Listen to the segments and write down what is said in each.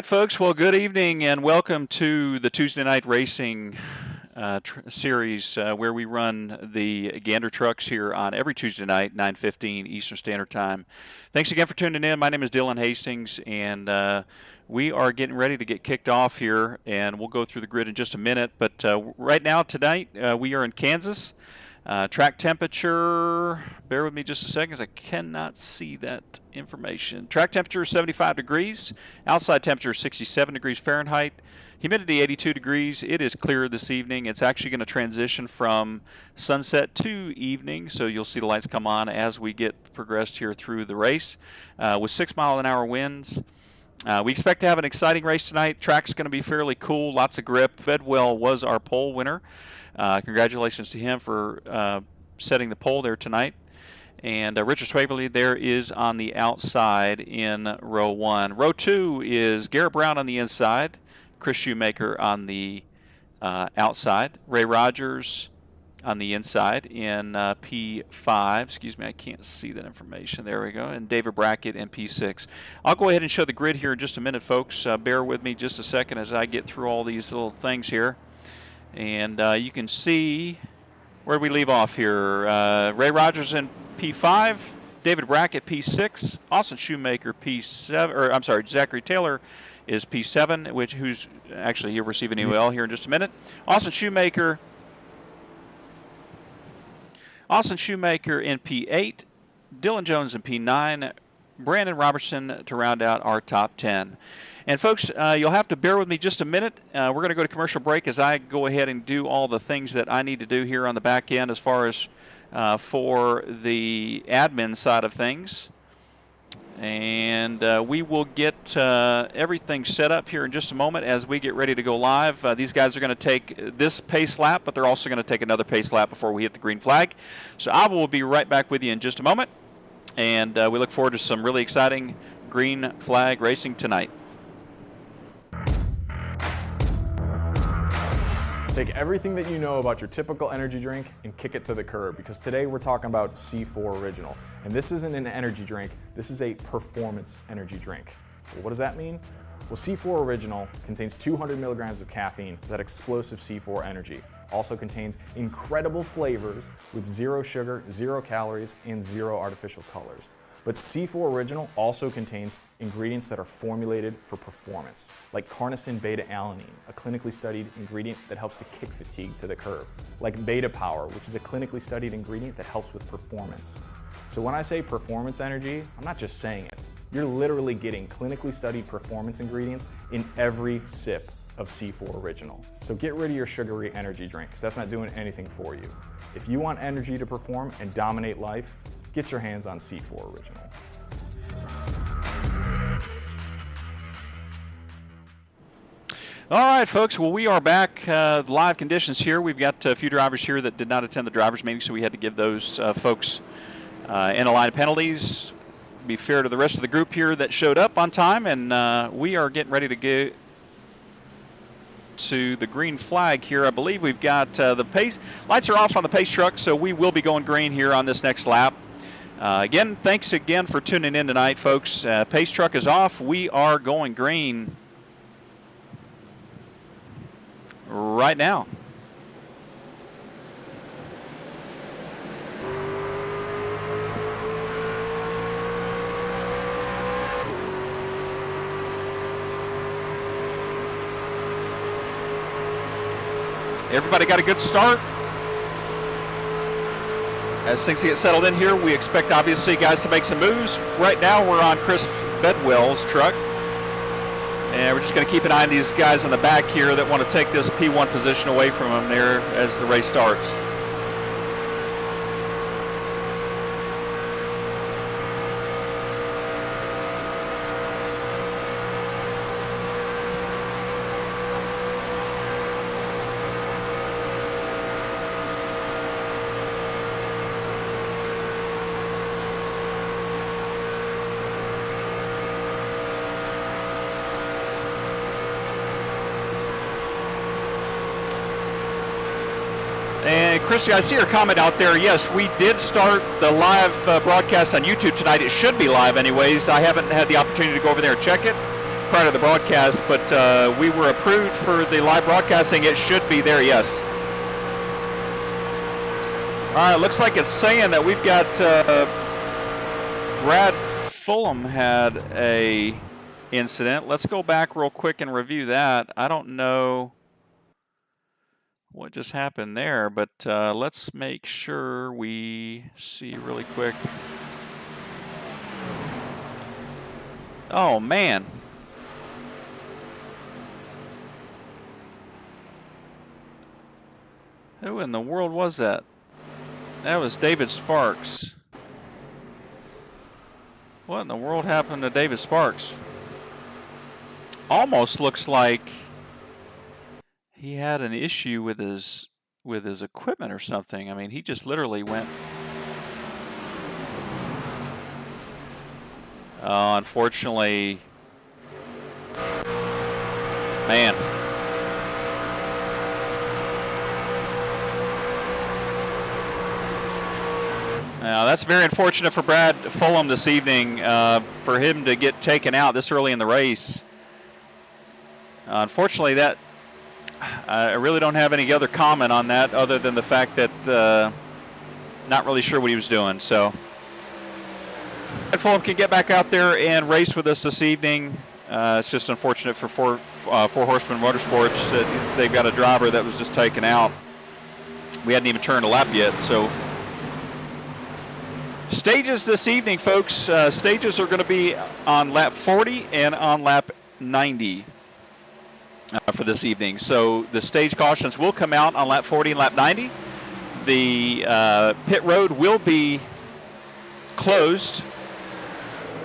folks. Well, good evening and welcome to the Tuesday Night Racing series where we run the Gander trucks here on every Tuesday night, 9:15 Eastern Standard Time. Thanks again for tuning in. My name is Dylan Hastings, and we are getting ready to get kicked off here, and we'll go through the grid in just a minute. But right now, tonight, we are in Kansas. Track temperature, bear with me just a second, because I cannot see that information. Track temperature is 75 degrees. Outside temperature is 67 degrees Fahrenheit. Humidity 82 degrees. It is clear this evening. It's actually going to transition from sunset to evening, so you'll see the lights come on as we get progressed here through the race with 6-mile-an-hour winds. We expect to have an exciting race tonight. Track's going to be fairly cool, lots of grip. Bedwell was our pole winner. Congratulations to him for setting the pole there tonight. And Richard Swaverly there is on the outside in row 1. Row 2 is Garrett Brown on the inside, Chris Shoemaker on the outside, Ray Rogers on the inside in P5. Excuse me, I can't see that information. There we go. And David Brackett in P6. I'll go ahead and show the grid here in just a minute, folks. Bear with me just a second as I get through all these little things here. And you can see where we leave off here. Ray Rogers in P5, David Brackett P6, Austin Shoemaker P7, or I'm sorry, Zachary Taylor is P7, who's actually here receiving UL here in just a minute. Austin Shoemaker in P8, Dylan Jones in P9, Brandon Robertson to round out our top 10. And folks, you'll have to bear with me just a minute. We're going to go to commercial break as I go ahead and do all the things that I need to do here on the back end as far as for the admin side of things. And we will get everything set up here in just a moment as we get ready to go live. These guys are going to take this pace lap, but they're also going to take another pace lap before we hit the green flag. So I will be right back with you in just a moment. And we look forward to some really exciting green flag racing tonight. Take everything that you know about your typical energy drink and kick it to the curb, because today we're talking about C4 Original. And this isn't an energy drink, this is a performance energy drink. Well, what does that mean? Well, C4 Original contains 200 milligrams of caffeine, that explosive C4 energy. Also contains incredible flavors with 0 sugar, 0 calories, and 0 artificial colors. But C4 Original also contains ingredients that are formulated for performance, like carnosine beta-alanine, a clinically studied ingredient that helps to kick fatigue to the curb, like Beta Power, which is a clinically studied ingredient that helps with performance. So when I say performance energy, I'm not just saying it. You're literally getting clinically studied performance ingredients in every sip of C4 Original. So get rid of your sugary energy drink, because that's not doing anything for you. If you want energy to perform and dominate life, get your hands on C4 Original. All right, folks. Well, we are back. Live conditions here. We've got a few drivers here that did not attend the drivers' meeting, so we had to give those folks in a line of penalties. Be fair to the rest of the group here that showed up on time, and we are getting ready to go to the green flag here. I believe we've got the pace. Lights are off on the pace truck, so we will be going green here on this next lap. Again, thanks again for tuning in tonight, folks. Pace truck is off. We are going green right now. Everybody got a good start. As things get settled in here, we expect, obviously, guys to make some moves. Right now, we're on Chris Bedwell's truck. And we're just going to keep an eye on these guys in the back here that want to take this P1 position away from them there as the race starts. And Christy, I see your comment out there. Yes, we did start the live broadcast on YouTube tonight. It should be live anyways. I haven't had the opportunity to go over there and check it. prior to the broadcast, but we were approved for the live broadcasting. It should be there, yes. All right, looks like it's saying that we've got Brad Fulham had a incident. Let's go back real quick and review that. I don't know what just happened there, but let's make sure we see really quick. Oh, man. Who in the world was that? That was David Sparks. What in the world happened to David Sparks? Almost looks like he had an issue with his equipment or something. I mean, he just literally went. Unfortunately, man. Now, that's very unfortunate for Brad Fulham this evening, for him to get taken out this early in the race. Unfortunately, that I really don't have any other comment on that other than the fact that not really sure what he was doing. So Brad Fulham can get back out there and race with us this evening. It's just unfortunate for Four Horsemen Motorsports that they've got a driver that was just taken out. We hadn't even turned a lap yet, so. Stages this evening, folks. Stages are going to be on lap 40 and on lap 90 for this evening. So the stage cautions will come out on lap 40 and lap 90. The pit road will be closed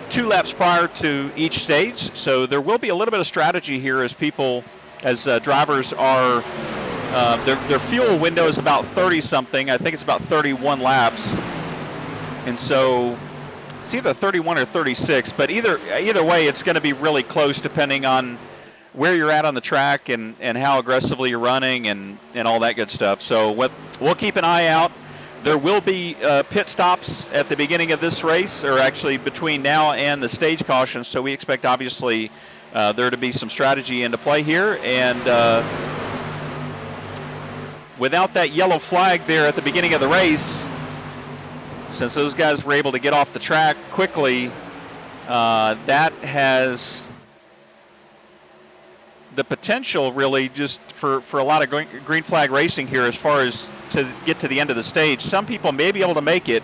2 laps prior to each stage. So there will be a little bit of strategy here as drivers are, their fuel window is about 30-something. I think it's about 31 laps. And so it's either 31 or 36, but either way, it's going to be really close depending on where you're at on the track and how aggressively you're running and all that good stuff. So we'll keep an eye out. There will be pit stops at the beginning of this race, or actually between now and the stage caution. So we expect, obviously, there to be some strategy into play here. And without that yellow flag there at the beginning of the race, since those guys were able to get off the track quickly, that has the potential really just for a lot of green flag racing here as far as to get to the end of the stage. Some people may be able to make it.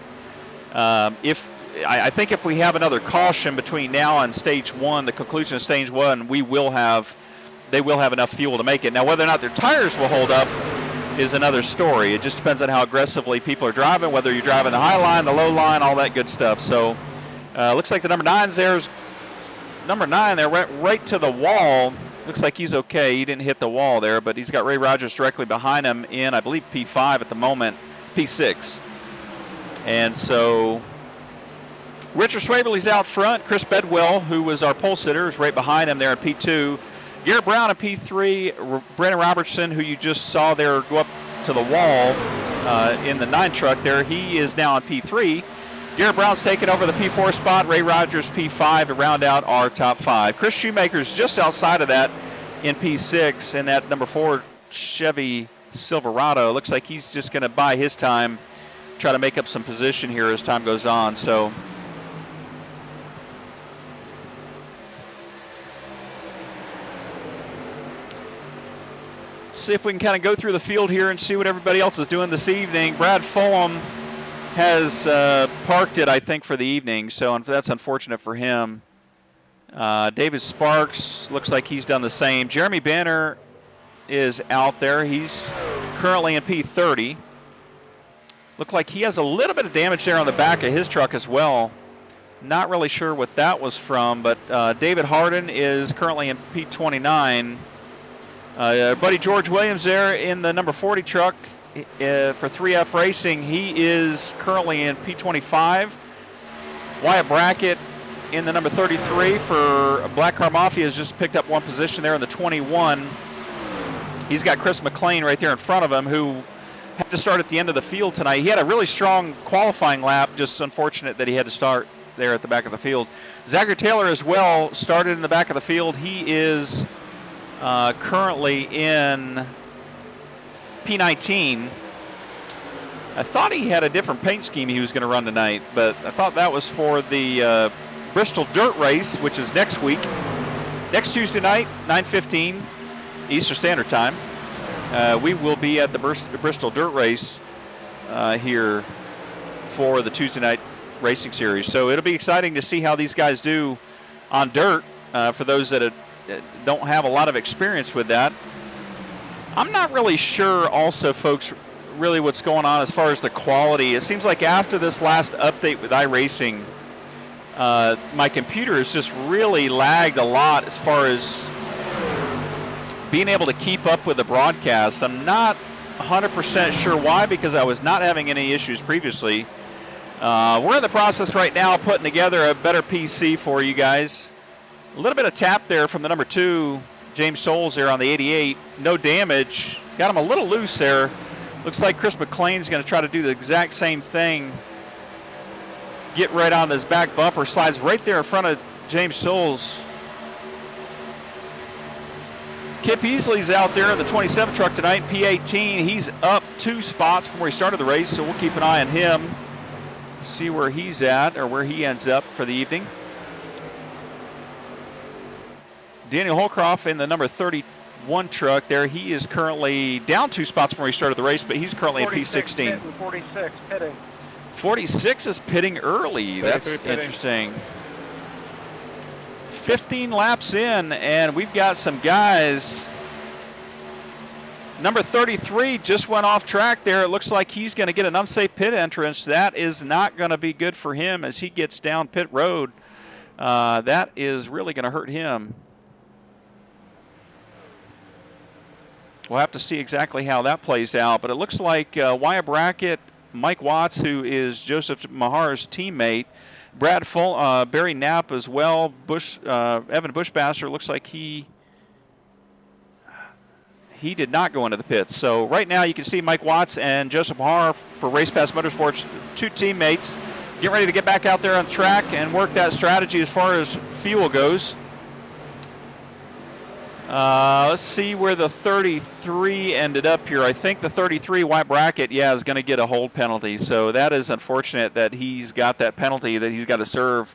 I think if we have another caution between now and stage 1, the conclusion of stage 1, they will have enough fuel to make it. Now, whether or not their tires will hold up is another story. It just depends on how aggressively people are driving, whether you're driving the high line, the low line, all that good stuff. So looks like the number 9's there's number 9 there went right to the wall. Looks like he's okay. He didn't hit the wall there, but he's got Ray Rogers directly behind him in, I believe, P5 at the moment, P6. And so Richard Swaverly's out front. Chris Bedwell, who was our pole sitter, is right behind him there in P2. Garrett Brown at P3, Brandon Robertson, who you just saw there go up to the wall in the 9 truck there, he is now on P3. Garrett Brown's taking over the P4 spot. Ray Rogers P5 to round out our top 5. Chris Shoemaker's just outside of that in P6 in that number 4 Chevy Silverado. Looks like he's just going to buy his time, try to make up some position here as time goes on. So see if we can kind of go through the field here and see what everybody else is doing this evening. Brad Fulham has parked it, I think, for the evening, so that's unfortunate for him. David Sparks looks like he's done the same. Jeremy Banner is out there. He's currently in P30. Looked like he has a little bit of damage there on the back of his truck as well. Not really sure what that was from, but David Harden is currently in P29. Buddy George Williams there in the number 40 truck for 3F Racing. He is currently in P25. Wyatt Brackett in the number 33 for Black Car Mafia has just picked up one position there in the 21. He's got Chris McLean right there in front of him, who had to start at the end of the field tonight. He had a really strong qualifying lap, just unfortunate that he had to start there at the back of the field. Zachary Taylor as well started in the back of the field. He is currently in P19. I thought he had a different paint scheme he was going to run tonight, but I thought that was for the Bristol Dirt Race, which is next week. Next Tuesday night, 9:15 Eastern Standard Time. We will be at the Bristol Dirt Race here for the Tuesday night racing series. So it'll be exciting to see how these guys do on dirt for those that don't have a lot of experience with that. I'm not really sure also, folks, really what's going on as far as the quality. It seems like after this last update with iRacing, my computer has just really lagged a lot as far as being able to keep up with the broadcast. I'm not 100% sure why, because I was not having any issues previously. We're in the process right now of putting together a better PC for you guys. A little bit of tap there from the number 2, James Souls there on the 88. No damage. Got him a little loose there. Looks like Chris McLean's going to try to do the exact same thing. Get right on his back bumper. Slides right there in front of James Souls. Kip Easley's out there in the 27 truck tonight, P18. He's up 2 spots from where he started the race, so we'll keep an eye on him. See where he's at or where he ends up for the evening. Daniel Holcroft in the number 31 truck there. He is currently down 2 spots from where he started the race, but he's currently in P16. 46 pitting. 46 is pitting early. That's interesting. 15 laps in, and we've got some guys. Number 33 just went off track there. It looks like he's going to get an unsafe pit entrance. That is not going to be good for him as he gets down pit road. That is really going to hurt him. We'll have to see exactly how that plays out, but it looks like Wyatt Brackett, Mike Watts, who is Joseph Mahar's teammate, Brad Barry Knapp as well, Evan Bushbasser, looks like he did not go into the pits. So right now you can see Mike Watts and Joseph Mahar for Race Pass Motorsports, 2 teammates, get ready to get back out there on track and work that strategy as far as fuel goes. Let's see where the 33 ended up here. I think the 33, White Bracket, is going to get a hold penalty. So that is unfortunate that he's got that penalty that he's got to serve.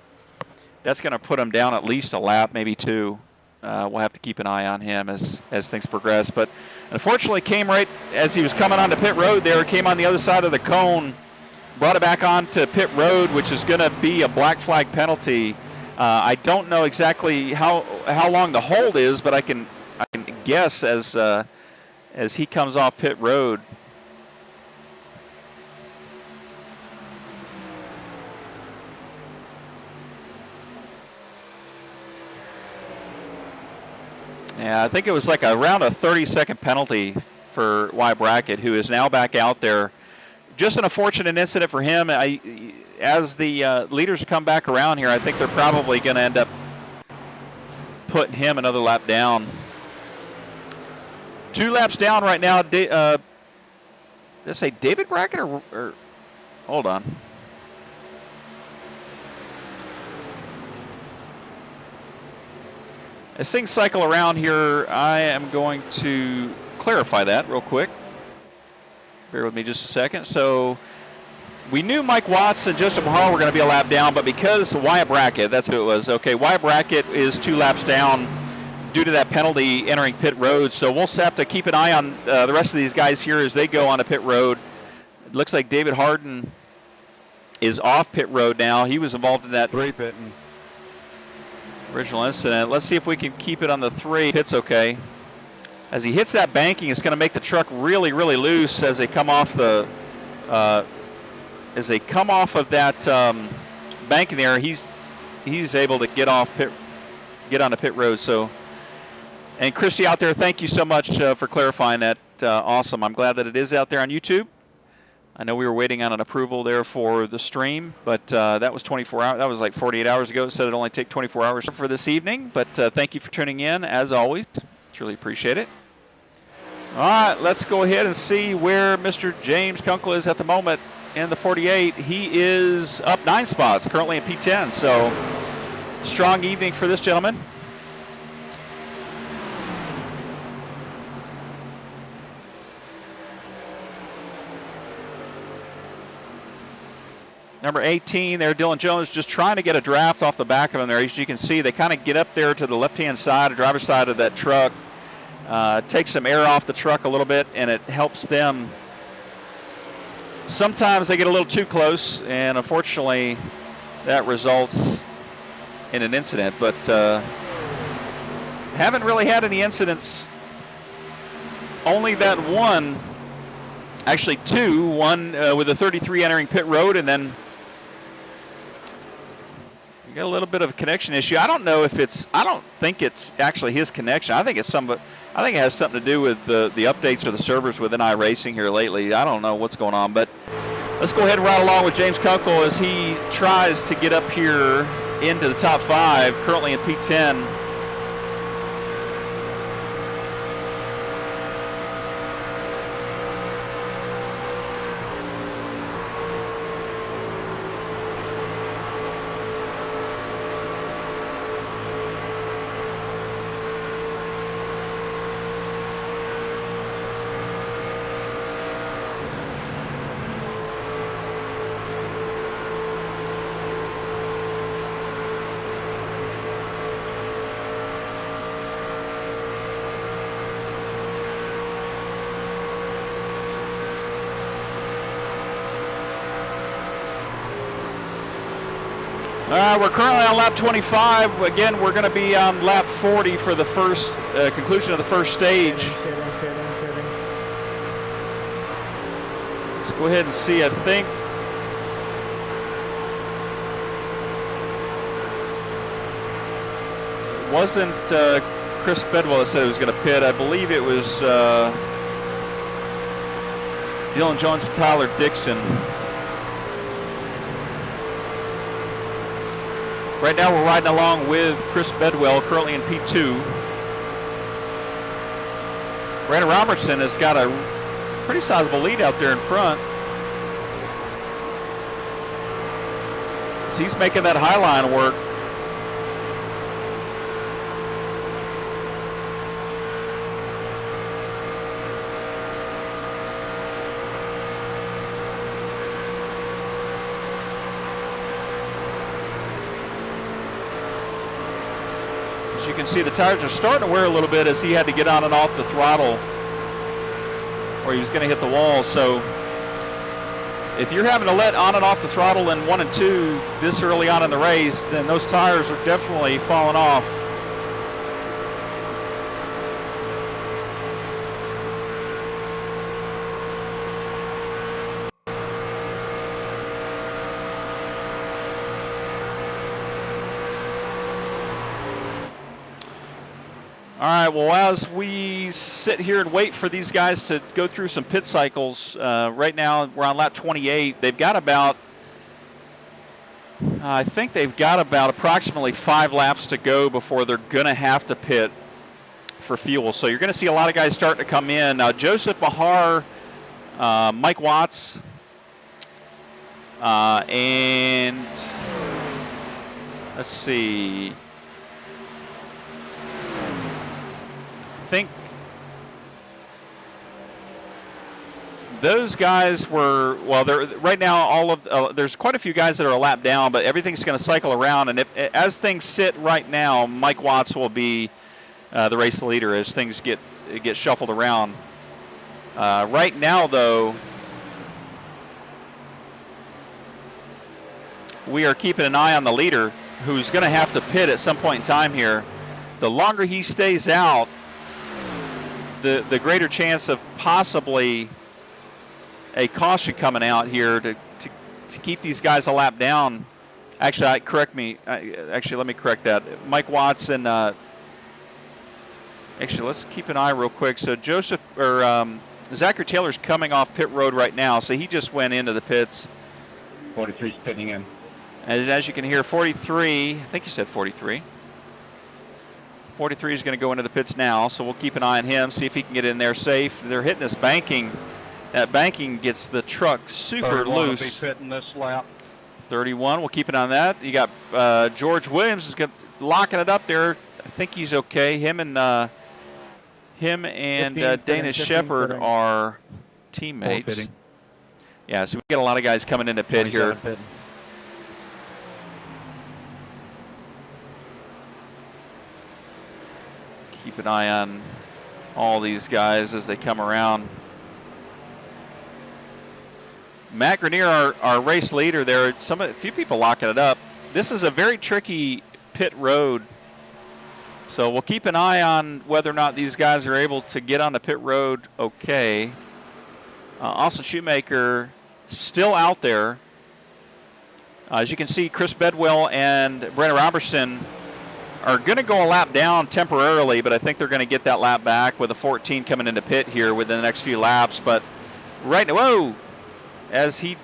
That's going to put him down at least a lap, maybe 2. We'll have to keep an eye on him as things progress. But unfortunately came right as he was coming onto pit road there, came on the other side of the cone, brought it back onto pit road, which is going to be a black flag penalty. I don't know exactly how long the hold is, but I can guess as he comes off pit road. Yeah, I think it was like around a 30-second penalty for Y Brackett, who is now back out there. Just an unfortunate incident for him. As the leaders come back around here, I think they're probably going to end up putting him another lap down. 2 laps down right now. Let's say David Brackett or hold on. As things cycle around here, I am going to clarify that real quick. Bear with me just a second. So we knew Mike Watts and Joseph Mahar were going to be a lap down, but because Wyatt Brackett, that's who it was. Okay, Wyatt Brackett is 2 laps down due to that penalty entering pit road. So we'll have to keep an eye on the rest of these guys here as they go on a pit road. It looks like David Harden is off pit road now. He was involved in that 3 pitting. Original incident. Let's see if we can keep it on the 3. Pit's okay. As he hits that banking, it's going to make the truck really, really loose as they come off the of that banking there. He's able to get on the pit road. So, and Christy out there, thank you so much for clarifying that. Awesome. I'm glad that it is out there on YouTube. I know we were waiting on an approval there for the stream, but that was 24 hours. That was like 48 hours ago. It said it'd only take 24 hours for this evening. But thank you for tuning in, as always. Truly appreciate it. All right, let's go ahead and see where Mr. James Kunkel is at the moment. in the 48. He is up 9 spots, currently in P10. So strong evening for this gentleman. Number 18 there, Dylan Jones, just trying to get a draft off the back of him there. As you can see, they kind of get up there to the left-hand side, the driver's side of that truck, take some air off the truck a little bit, and it helps them. Sometimes they get a little too close, and unfortunately that results in an incident. But haven't really had any incidents. Only that one, actually two, one with a 33 entering pit road, and then you got a little bit of a connection issue. I don't know if it's, I don't think it's actually his connection. I think it's I think it has something to do with the updates or the servers within iRacing here lately. I don't know what's going on, but let's go ahead and ride along with James Kunkel as he tries to get up here into the top 5, currently in P10. We're currently on lap 25. Again, we're going to be on lap 40 for the first conclusion of the first stage. Let's go ahead and see. I think it wasn't Chris Bedwell that said he was going to pit. I believe it was Dylan Jones and Tyler Dixon. Right now we're riding along with Chris Bedwell, currently in P2. Brandon Robertson has got a pretty sizable lead out there in front. So he's making that high line work. As you can see, the tires are starting to wear a little bit as he had to get on and off the throttle or he was going to hit the wall. So if you're having to let on and off the throttle in 1 and 2 this early on in the race, then those tires are definitely falling off. All right, well, as we sit here and wait for these guys to go through some pit cycles, right now we're on lap 28. They've got about, I think they've got about approximately 5 laps to go before they're going to have to pit for fuel. So you're going to see a lot of guys starting to come in. Joseph Bahar, Mike Watts, and let's see. Think those guys were, well, they're right now all of there's quite a few guys that are a lap down, but everything's going to cycle around, and as things sit right now, Mike Watts will be the race leader as things get shuffled around. Right now, though, we are keeping an eye on the leader, who's going to have to pit at some point in time here. The longer he stays out, the greater chance of possibly a caution coming out here to keep these guys a lap down. Actually, let me correct that. Mike Watts and actually, let's keep an eye real quick. So Zachary Taylor's coming off pit road right now, so he just went into the pits. 43's pitting in. And as you can hear, 43, I think you said 43. 43 is going to go into the pits now, so we'll keep an eye on him, see if he can get in there safe. They're hitting this banking That banking gets the truck super loose. Will be pitting this lap. 31, we'll keep it on that. You got George Williams is locking it up there. I think he's okay. Him and Dana Shepard are teammates. Yeah, so we get a lot of guys coming into pit here. Keep an eye on all these guys as they come around. Matt Grenier, our race leader there, a few people locking it up. This is a very tricky pit road, so we'll keep an eye on whether or not these guys are able to get on the pit road okay. Austin Shoemaker still out there. As you can see, Chris Bedwell and Brandon Robertson are going to go a lap down temporarily, but I think they're going to get that lap back with a 14 coming into pit here within the next few laps. But right now, whoa, as he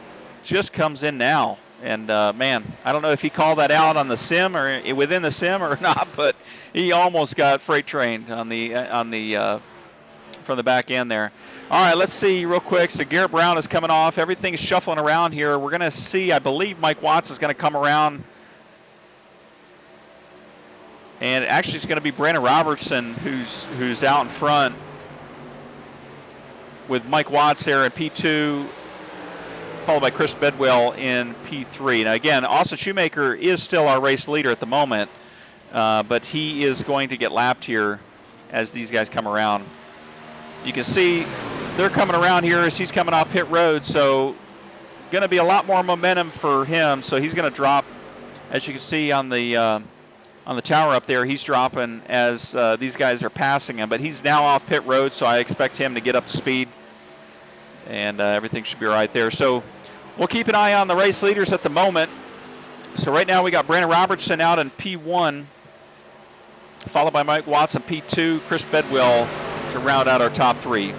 just comes in now. And, man, I don't know if he called that out on the sim or within the sim or not, but he almost got freight trained on the from the back end there. All right, let's see real quick. So Garrett Brown is coming off. Everything's shuffling around here. We're going to see, I believe Mike Watts is going to come around. And actually it's going to be Brandon Robertson who's out in front with Mike Watts there in P2, followed by Chris Bedwell in P3. Now, again, Austin Shoemaker is still our race leader at the moment, but he is going to get lapped here as these guys come around. You can see they're coming around here as he's coming off pit road, so going to be a lot more momentum for him. So he's going to drop, as you can see on the tower up there. He's dropping as these guys are passing him, but he's now off pit road, so I expect him to get up to speed, and everything should be all right there. So we'll keep an eye on the race leaders at the moment. So right now we got Brandon Robertson out in P1, followed by Mike Watts in P2, Chris Bedwell to round out our top three.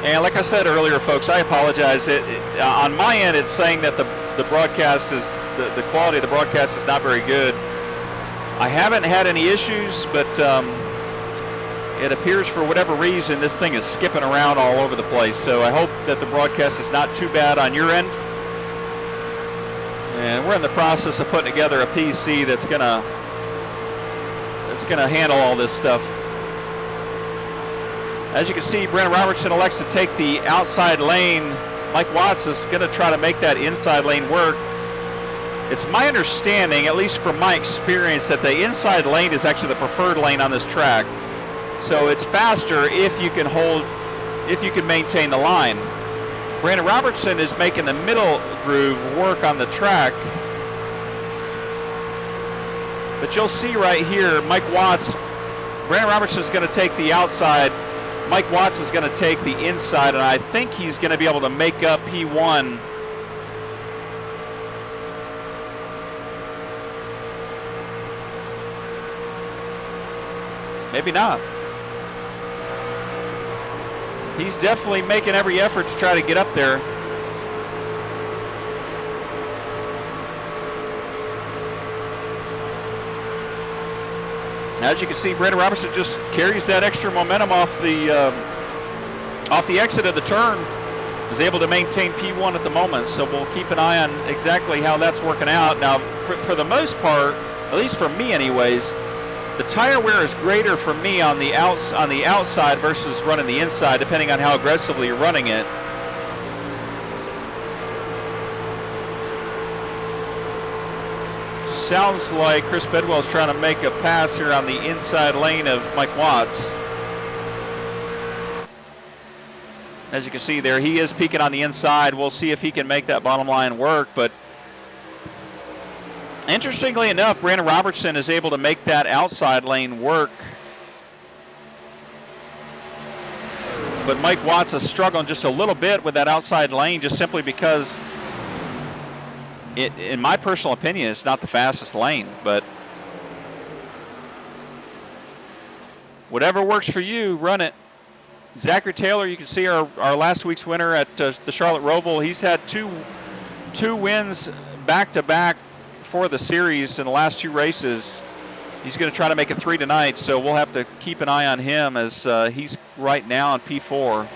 And like I said earlier, folks, I apologize. On my end, it's saying that the broadcast is the quality of the broadcast is not very good. I haven't had any issues, but it appears for whatever reason this thing is skipping around all over the place. So I hope that the broadcast is not too bad on your end. And we're in the process of putting together a PC that's gonna handle all this stuff. As you can see, Brandon Robertson elects to take the outside lane. Mike Watts is going to try to make that inside lane work. It's my understanding, at least from my experience, that the inside lane is actually the preferred lane on this track. So it's faster if you can maintain the line. Brandon Robertson is making the middle groove work on the track. But you'll see right here, Mike Watts, Brandon Robertson is going to take the outside. Mike Watts is going to take the inside, and I think he's going to be able to make up P1. Maybe not. He's definitely making every effort to try to get up there. As you can see, Brandon Robertson just carries that extra momentum off the exit of the turn. Is able to maintain P1 at the moment, so we'll keep an eye on exactly how that's working out. Now, for the most part, at least for me anyways, the tire wear is greater for me on the outside versus running the inside, depending on how aggressively you're running it. Sounds like Chris Bedwell is trying to make a pass here on the inside lane of Mike Watts. As you can see there, he is peeking on the inside. We'll see if he can make that bottom line work. But interestingly enough, Brandon Robertson is able to make that outside lane work. But Mike Watts is struggling just a little bit with that outside lane, just simply because in my personal opinion, it's not the fastest lane, but whatever works for you, run it. Zachary Taylor, you can see our last week's winner at the Charlotte Roval. He's had two wins back-to-back for the series in the last 2 races. He's going to try to make it 3 tonight, so we'll have to keep an eye on him as he's right now in P4.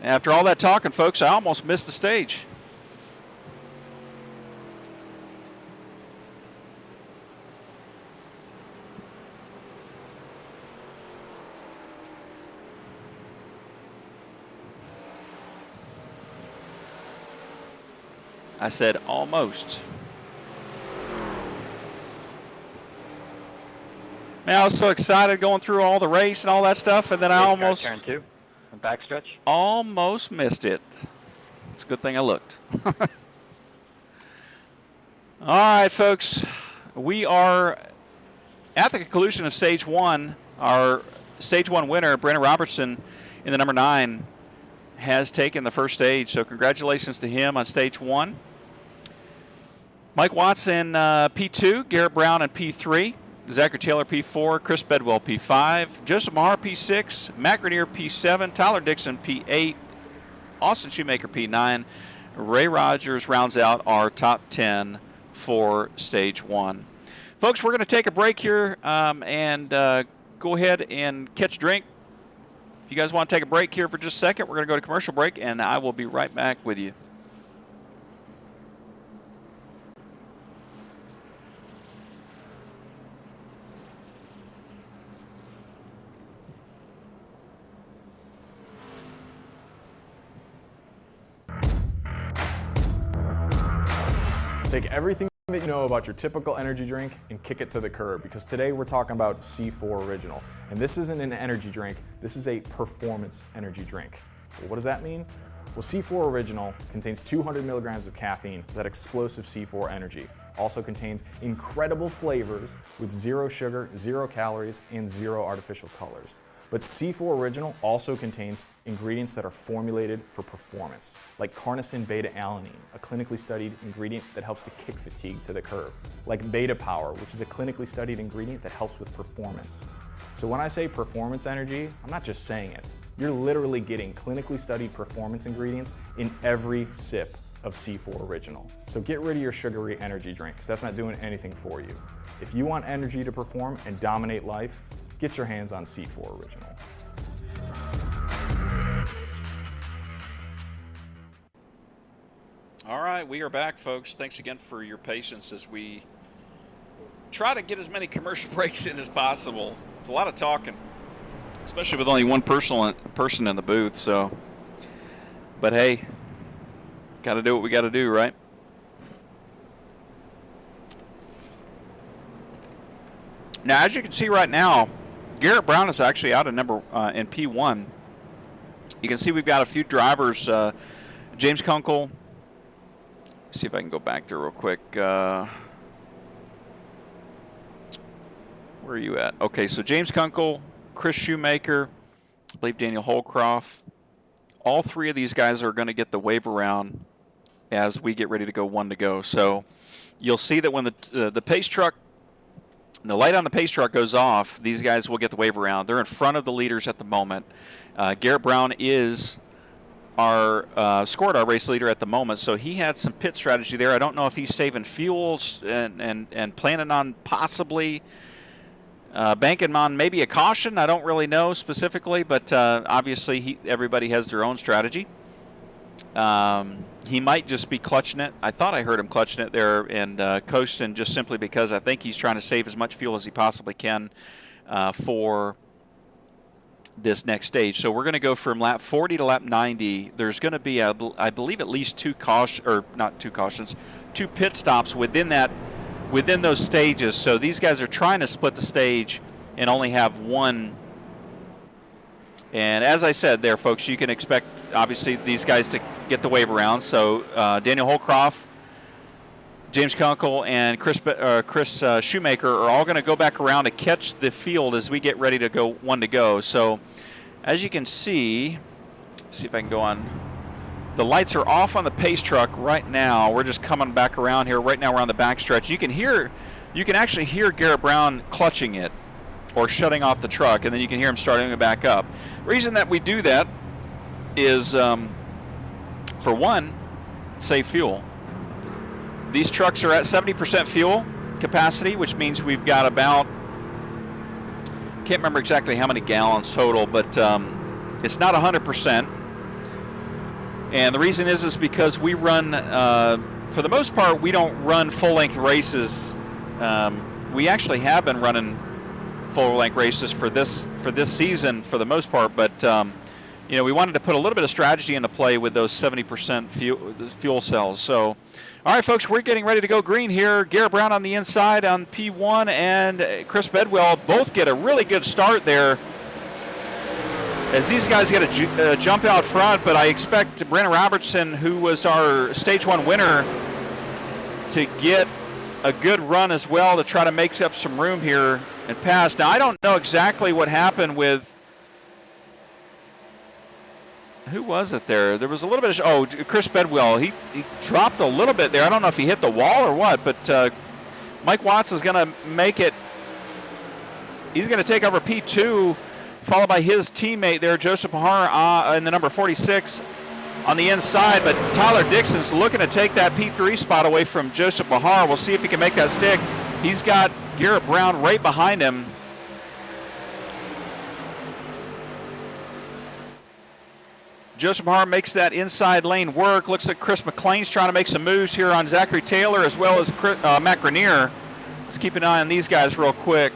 After all that talking, folks, I almost missed the stage. I said almost. Man, I was so excited going through all the race and all that stuff, and then I almost... Turn 2. Backstretch. Almost missed it. It's a good thing I looked. All right, folks. We are at the conclusion of Stage 1. Our Stage 1 winner, Brennan Robertson, in the number 9, has taken the first stage. So congratulations to him on Stage 1. Mike Watson, P2. Garrett Brown in P3. Zachary Taylor, P4, Chris Bedwell, P5, Joseph Mahar, P6, Matt Grenier, P7, Tyler Dixon, P8, Austin Shoemaker, P9. Ray Rogers rounds out our top 10 for Stage 1. Folks, we're going to take a break here and go ahead and catch a drink. If you guys want to take a break here for just a second, we're going to go to commercial break, and I will be right back with you. Take everything that you know about your typical energy drink and kick it to the curb, because today we're talking about C4 Original. And this isn't an energy drink, this is a performance energy drink. Well, what does that mean? Well, C4 Original contains 200 milligrams of caffeine, that explosive C4 energy. Also contains incredible flavors with 0 sugar, 0 calories, and 0 artificial colors. But C4 Original also contains ingredients that are formulated for performance, like carnosine beta-alanine, a clinically studied ingredient that helps to kick fatigue to the curb, like Beta Power, which is a clinically studied ingredient that helps with performance. So when I say performance energy, I'm not just saying it. You're literally getting clinically studied performance ingredients in every sip of C4 Original. So get rid of your sugary energy drink, because that's not doing anything for you. If you want energy to perform and dominate life, get your hands on C4 Original. All right, we are back, folks. Thanks again for your patience as we try to get as many commercial breaks in as possible. It's a lot of talking, especially with only one person in the booth. So, but hey, got to do what we got to do, right? Now, as you can see right now, Garrett Brown is actually out in in P1. You can see we've got a few drivers. James Kunkel. See if I can go back there real quick. Where are you at? Okay, so James Kunkel, Chris Shoemaker, I believe Daniel Holcroft. All 3 of these guys are going to get the wave around as we get ready to go 1 to go. So you'll see that when the pace truck, the light on the pace truck goes off, these guys will get the wave around. They're in front of the leaders at the moment. Garrett Brown is our scored race leader at the moment, so he had some pit strategy there. I don't know if he's saving fuels and planning on possibly banking on maybe a caution. I don't really know specifically, but obviously everybody has their own strategy. He might just be clutching it. I thought I heard him clutching it there and coasting, just simply because I think he's trying to save as much fuel as he possibly can for this next stage. So we're going to go from lap 40 to lap 90. There's going to be, I believe, at least 2 pit stops within those stages. So these guys are trying to split the stage and only have one And as I said there, folks, you can expect, obviously, these guys to get the wave around. So Daniel Holcroft, James Kunkel, and Chris Shoemaker are all going to go back around to catch the field as we get ready to go one to go. So as you can see if I can go on. The lights are off on the pace truck right now. We're just coming back around here. Right now we're on the backstretch. You can actually hear Garrett Brown clutching it or shutting off the truck, and then you can hear him starting it back up. The reason that we do that is, for one, save fuel. These trucks are at 70% fuel capacity, which means we've got about, can't remember exactly how many gallons total, but it's not 100%. And the reason is because we run, for the most part, we don't run full-length races. We actually have been running full-length races for this season for the most part, but we wanted to put a little bit of strategy into play with those 70% fuel cells. So, all right, folks, we're getting ready to go green here. Garrett Brown on the inside on P1 and Chris Bedwell both get a really good start there as these guys get a jump out front, but I expect Brandon Robertson, who was our Stage 1 winner, to get a good run as well to try to make up some room here and pass. Now, I don't know exactly what happened with, who was it there? There was a little bit of, Chris Bedwell. He dropped a little bit there. I don't know if he hit the wall or what, but Mike Watts is going to make it. He's going to take over P2, followed by his teammate there, Joseph Pahar, in the number 46 on the inside. But Tyler Dixon's looking to take that P3 spot away from Joseph Pahar. We'll see if he can make that stick. He's got Garrett Brown right behind him. Joseph Pahar makes that inside lane work. Looks like Chris McLean's trying to make some moves here on Zachary Taylor as well as Matt Grenier. Let's keep an eye on these guys real quick.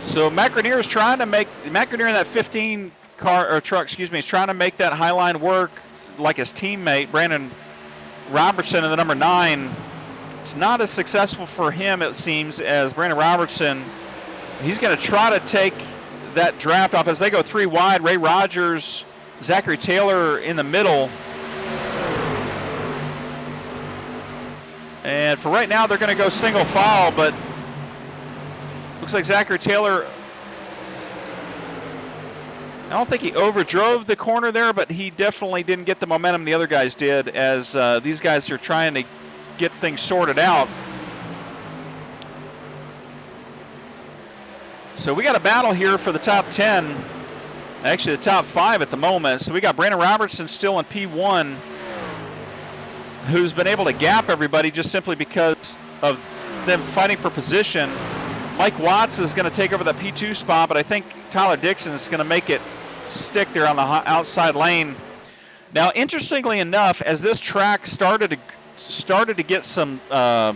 So Matt Grenier is trying to make, Matt Grenier in that 15 car or truck, is trying to make that high line work like his teammate Brandon Robertson in the number 9. It's not as successful for him, it seems, as Brandon Robertson. He's going to try to take that draft off as they go 3 wide. Ray Rogers, Zachary Taylor in the middle. And for right now, they're going to go single file, but looks like Zachary Taylor, I don't think he overdrove the corner there, but he definitely didn't get the momentum the other guys did as these guys are trying to get things sorted out. So we got a battle here for the top 10, actually the top 5 at the moment. So we got Brandon Robertson still in P1, who's been able to gap everybody just simply because of them fighting for position. Mike Watts is going to take over the P2 spot, but I think Tyler Dixon is going to make it stick there on the outside lane. Now, interestingly enough, as this track started to get some rubber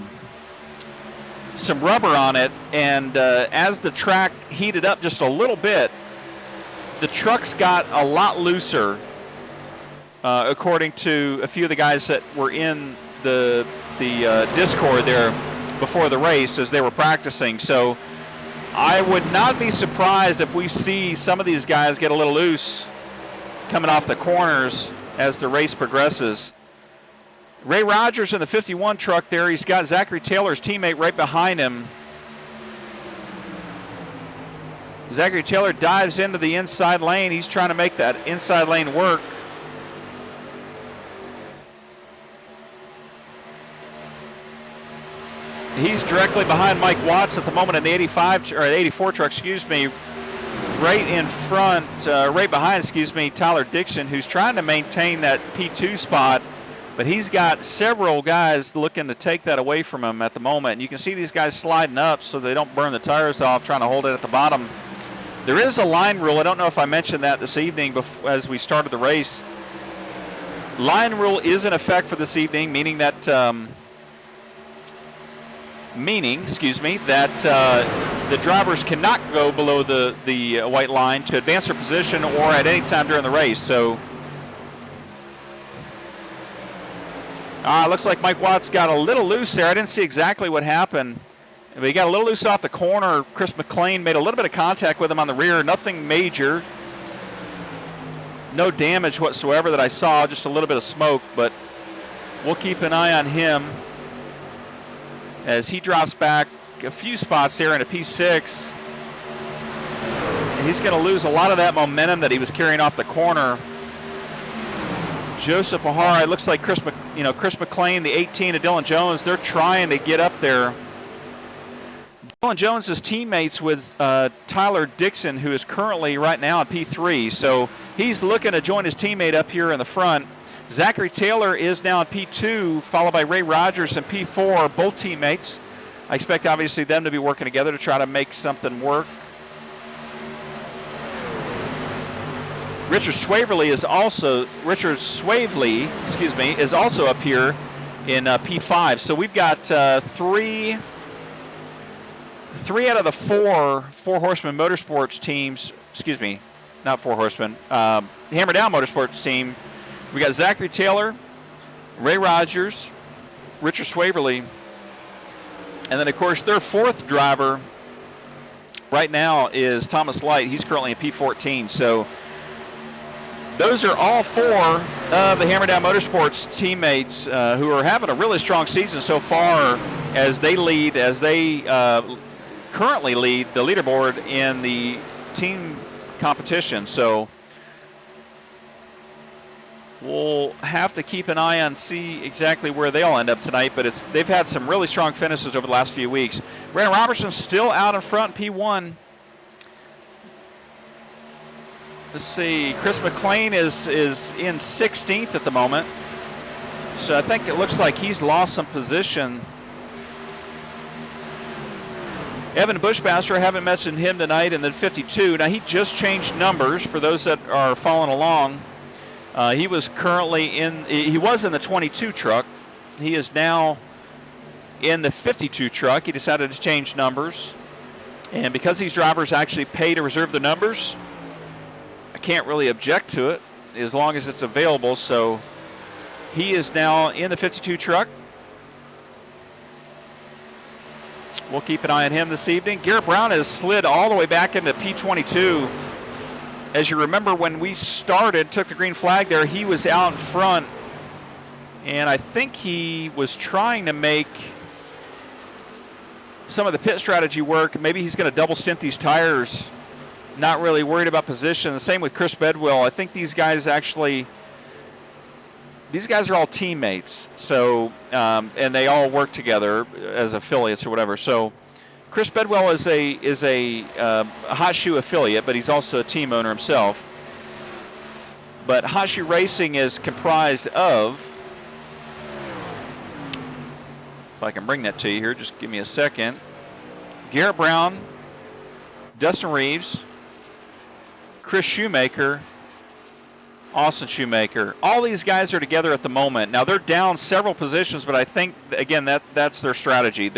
on it, and as the track heated up just a little bit, the trucks got a lot looser, according to a few of the guys that were in the Discord there before the race as they were practicing. So I would not be surprised if we see some of these guys get a little loose coming off the corners as the race progresses. Ray Rogers in the 51 truck there. He's got Zachary Taylor's teammate right behind him. Zachary Taylor dives into the inside lane. He's trying to make that inside lane work. He's directly behind Mike Watts at the moment in the 84 truck, right in front, right behind, Tyler Dixon, who's trying to maintain that P2 spot, but he's got several guys looking to take that away from him at the moment. And you can see these guys sliding up so they don't burn the tires off, trying to hold it at the bottom. There is a line rule. I don't know if I mentioned that this evening as we started the race. Line rule is in effect for this evening, meaning that meaning, that the drivers cannot go below the white line to advance their position or at any time during the race. So looks like Mike Watts got a little loose there. I didn't see exactly what happened, but he got a little loose off the corner. Chris McLean made a little bit of contact with him on the rear, nothing major. No damage whatsoever that I saw, just a little bit of smoke, but we'll keep an eye on him as he drops back a few spots there in a P6. He's going to lose a lot of that momentum that he was carrying off the corner. Joseph O'Hara, it looks like Chris McLean, the 18 of Dylan Jones, they're trying to get up there. Dylan Jones is teammates with Tyler Dixon, who is currently right now at P3. So he's looking to join his teammate up here in the front. Zachary Taylor is now at P2, followed by Ray Rogers in P4, both teammates. I expect, obviously, them to be working together to try to make something work. Richard Swavely is also up here in P5. So we've got three out of the four Horsemen Motorsports teams. Excuse me, not Four Horsemen. Hammer Down Motorsports team. We got Zachary Taylor, Ray Rogers, Richard Swavely, and then, of course, their fourth driver right now is Thomas Light. He's currently in P14. So those are all four of the Hammer Down Motorsports teammates who are having a really strong season so far as they currently lead the leaderboard in the team competition. So we'll have to keep an eye on, see exactly where they all end up tonight, but they've had some really strong finishes over the last few weeks. Brandon Robertson's still out in front, P1. Let's see, Chris McLean is in 16th at the moment. So I think it looks like he's lost some position. Evan Bushmaster, I haven't mentioned him tonight, and then 52. Now, he just changed numbers for those that are following along. He was in the 22 truck. He is now in the 52 truck. He decided to change numbers. And because these drivers actually pay to reserve the numbers, I can't really object to it as long as it's available. So he is now in the 52 truck. We'll keep an eye on him this evening. Garrett Brown has slid all the way back into P22. As you remember, when we took the green flag there, he was out in front. And I think he was trying to make some of the pit strategy work. Maybe he's going to double stint these tires, not really worried about position. The same with Chris Bedwell. I think these guys are all teammates. So, and they all work together as affiliates or whatever. So Chris Bedwell is a Hot Shoe affiliate, but he's also a team owner himself. But Hot Shoe Racing is comprised of, if I can bring that to you here, just give me a second. Garrett Brown, Dustin Reeves, Chris Shoemaker, Austin Shoemaker. All these guys are together at the moment. Now, they're down several positions, but I think, again, that's their strategy.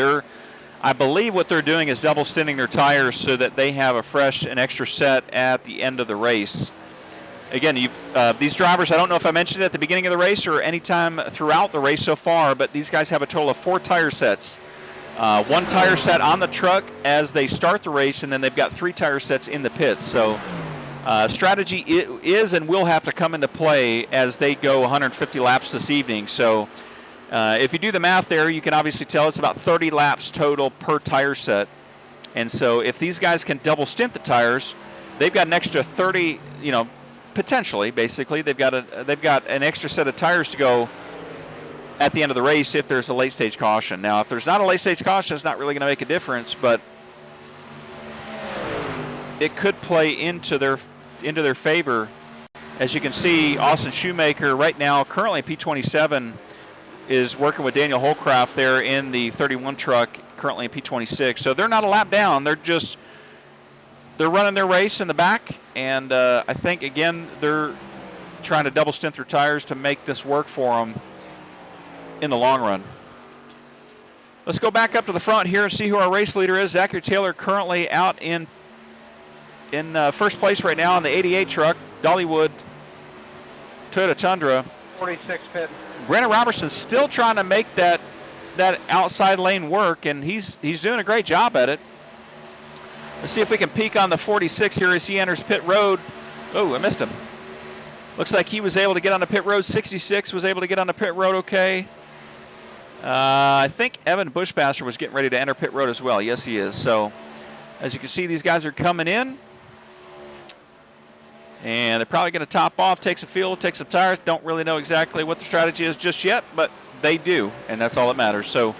I believe what they're doing is double stinting their tires so that they have an extra set at the end of the race. Again, these drivers, I don't know if I mentioned it at the beginning of the race or any time throughout the race so far, but these guys have a total of 4 tire sets. 1 tire set on the truck as they start the race, and then they've got 3 tire sets in the pits. So strategy is and will have to come into play as they go 150 laps this evening. So if you do the math there, you can obviously tell it's about 30 laps total per tire set. And so if these guys can double stint the tires, they've got an extra 30, potentially, basically, they've got an extra set of tires to go at the end of the race if there's a late stage caution. Now, if there's not a late stage caution, it's not really going to make a difference, but it could play into their favor. As you can see, Austin Shoemaker right now, currently P27, is working with Daniel Holcraft there in the 31 truck, currently in P26. So they're not a lap down. They're running their race in the back, and I think, again, they're trying to double stint their tires to make this work for them in the long run. Let's go back up to the front here and see who our race leader is. Zachary Taylor currently out in first place right now on the 88 truck, Dollywood Toyota Tundra. 46 pit. Brennan Robertson's still trying to make that outside lane work, and he's doing a great job at it. Let's see if we can peek on the 46 here as he enters pit road. Oh, I missed him. Looks like he was able to get on the pit road. 66 was able to get on the pit road okay. I think Evan Bushpasser was getting ready to enter pit road as well. Yes, he is. So, as you can see, these guys are coming in. And they're probably going to top off, take some fuel, take some tires. Don't really know exactly what the strategy is just yet, but they do, and that's all that matters. So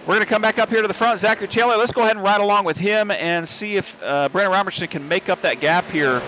we're going to come back up here to the front. Zachary Taylor, let's go ahead and ride along with him and see if Brandon Robertson can make up that gap here.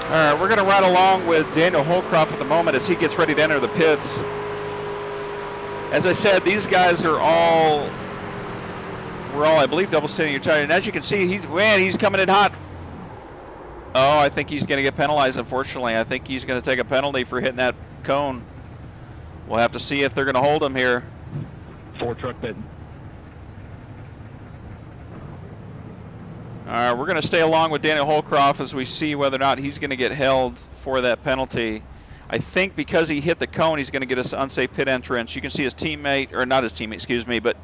All right, we're going to ride along with Daniel Holcroft at the moment as he gets ready to enter the pits. As I said, these guys we're all, I believe, double standing your tire. And as you can see, he's coming in hot. Oh, I think he's going to get penalized, unfortunately. I think he's going to take a penalty for hitting that cone. We'll have to see if they're going to hold him here. 4 truck pit. All right, we're going to stay along with Daniel Holcroft as we see whether or not he's going to get held for that penalty. I think because he hit the cone, he's going to get us unsafe pit entrance. You can see his teammate, or not his teammate, excuse me, but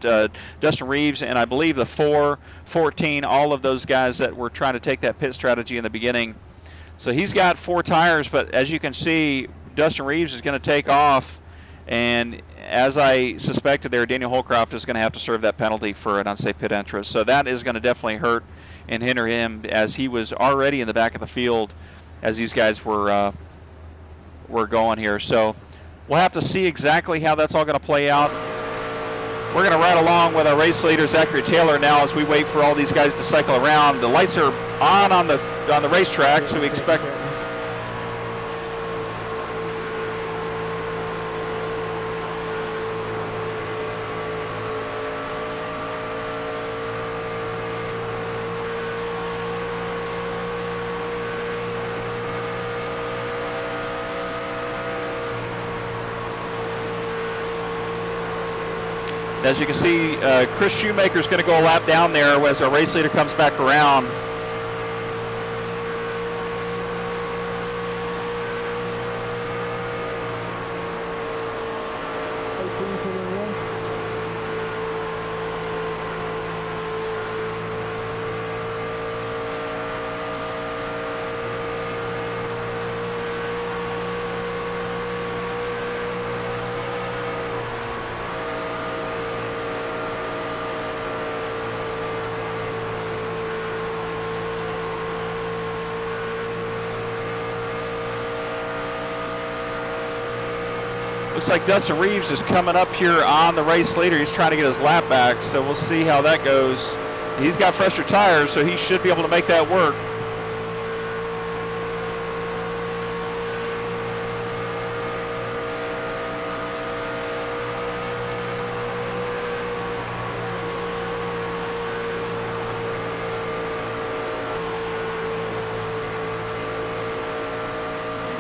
Dustin Reeves, and I believe the 4-14, all of those guys that were trying to take that pit strategy in the beginning. So he's got 4 tires, but as you can see, Dustin Reeves is going to take off, and as I suspected there, Daniel Holcroft is going to have to serve that penalty for an unsafe pit entrance. So that is going to definitely hurt and hinder him, as he was already in the back of the field as these guys were going here. So we'll have to see exactly how that's all going to play out. We're going to ride along with our race leader, Zachary Taylor, now as we wait for all these guys to cycle around. The lights are on the racetrack, so we expect... As you can see, Chris Shoemaker is going to go a lap down there as our race leader comes back around. Looks like Dustin Reeves is coming up here on the race leader. He's trying to get his lap back, so we'll see how that goes. He's got fresher tires, so he should be able to make that work.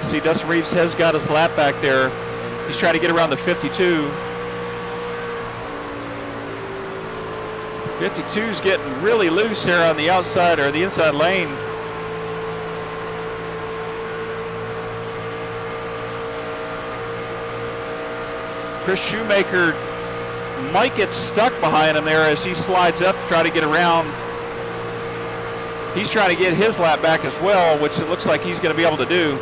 See, Dustin Reeves has got his lap back there. He's trying to get around the 52. 52's getting really loose here on the outside or the inside lane. Chris Shoemaker might get stuck behind him there as he slides up to try to get around. He's trying to get his lap back as well, which it looks like he's going to be able to do.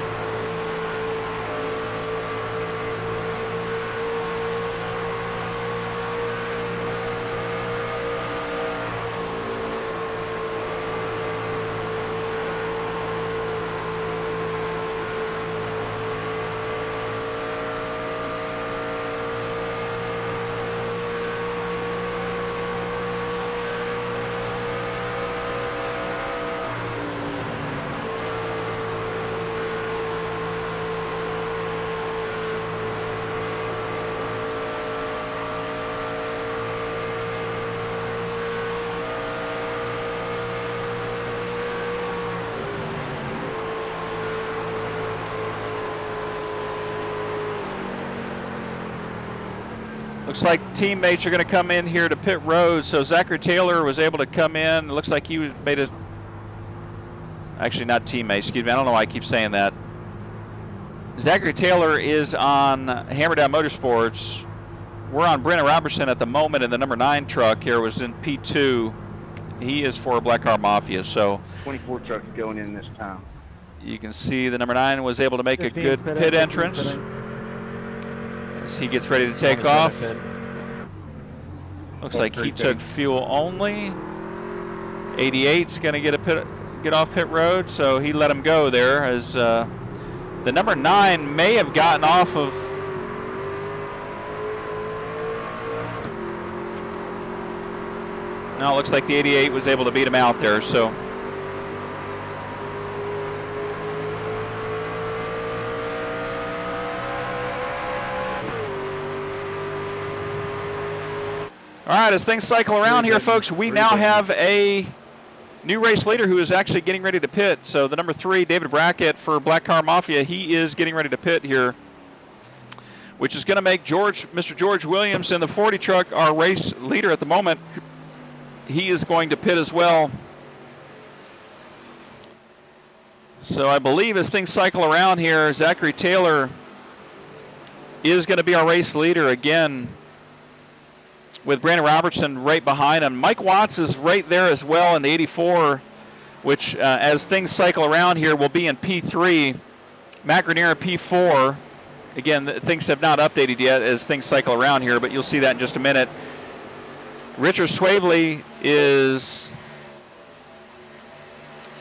Looks like teammates are going to come in here to pit road. So Zachary Taylor was able to come in. It looks like he made a, actually not teammates, excuse me. I don't know why I keep saying that. Zachary Taylor is on Hammer Down Motorsports. We're on Brennan Robertson at the moment in the number 9 truck here. Was in P2. He is for Black Car Mafia. So 24 trucks going in this time. You can see the number 9 was able to make a good pit entrance. As he gets ready to take off. Looks like he took fuel only. 88's going to get off pit road, so he let him go there as the number 9 may have gotten off of. No, it looks like the 88 was able to beat him out there. So. All right, as things cycle around here, folks, we now have a new race leader who is actually getting ready to pit. So the number 3, David Brackett for Black Car Mafia, he is getting ready to pit here, which is going to make Mr. George Williams in the 40 truck our race leader at the moment. He is going to pit as well. So I believe as things cycle around here, Zachary Taylor is going to be our race leader again, with Brandon Robertson right behind him. Mike Watts is right there as well in the 84, which as things cycle around here will be in P3. Matt Grenier P4. Again, things have not updated yet as things cycle around here, but you'll see that in just a minute. Richard Swavely is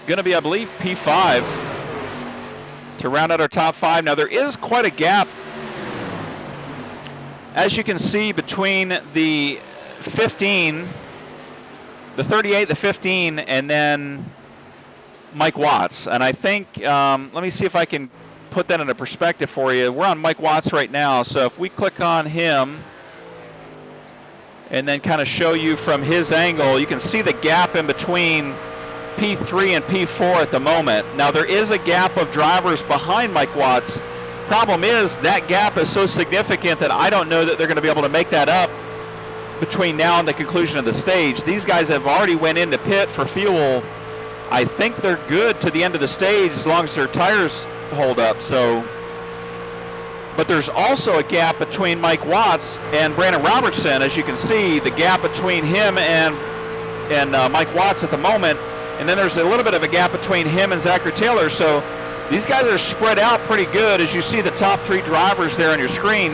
going to be, I believe, P5 to round out our top 5. Now, there is quite a gap, as you can see, between the 15, the 38, the 15, and then Mike Watts. And I think, let me see if I can put that into perspective for you. We're on Mike Watts right now, so if we click on him and then kind of show you from his angle, you can see the gap in between P3 and P4 at the moment. Now, there is a gap of drivers behind Mike Watts. Problem is that gap is so significant that I don't know that they're going to be able to make that up between now and the conclusion of the stage. These guys have already went into pit for fuel. I think they're good to the end of the stage as long as their tires hold up. So, but there's also a gap between Mike Watts and Brandon Robertson. As you can see, the gap between him and Mike Watts at the moment, and then there's a little bit of a gap between him and Zachary Taylor. So these guys are spread out pretty good, as you see the top 3 drivers there on your screen.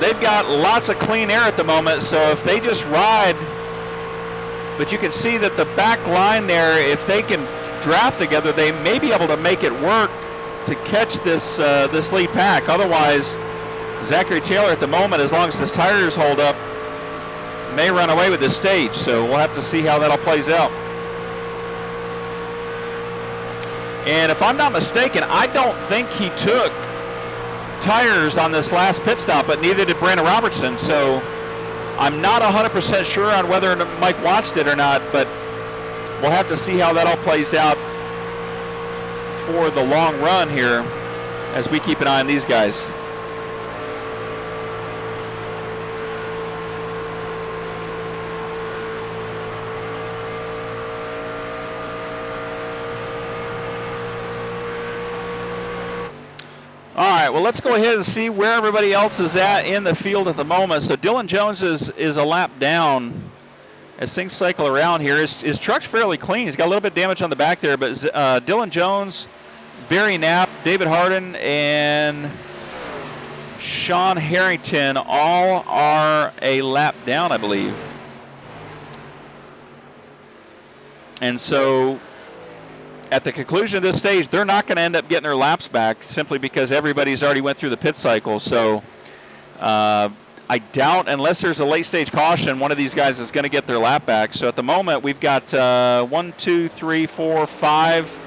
They've got lots of clean air at the moment, so if they just ride, but you can see that the back line there, if they can draft together, they may be able to make it work to catch this this lead pack. Otherwise, Zachary Taylor at the moment, as long as his tires hold up, may run away with this stage. So we'll have to see how that all plays out. And if I'm not mistaken, I don't think he took tires on this last pit stop, but neither did Brandon Robertson. So I'm not 100% sure on whether Mike Watts did or not, but we'll have to see how that all plays out for the long run here as we keep an eye on these guys. All right, well, let's go ahead and see where everybody else is at in the field at the moment. So Dylan Jones is a lap down as things cycle around here. His truck's fairly clean. He's got a little bit of damage on the back there, but Dylan Jones, Barry Knapp, David Harden, and Sean Harrington all are a lap down, I believe. And so at the conclusion of this stage, they're not going to end up getting their laps back simply because everybody's already went through the pit cycle. So I doubt, unless there's a late stage caution, one of these guys is going to get their lap back. So at the moment, we've got 1, 2, 3, 4, 5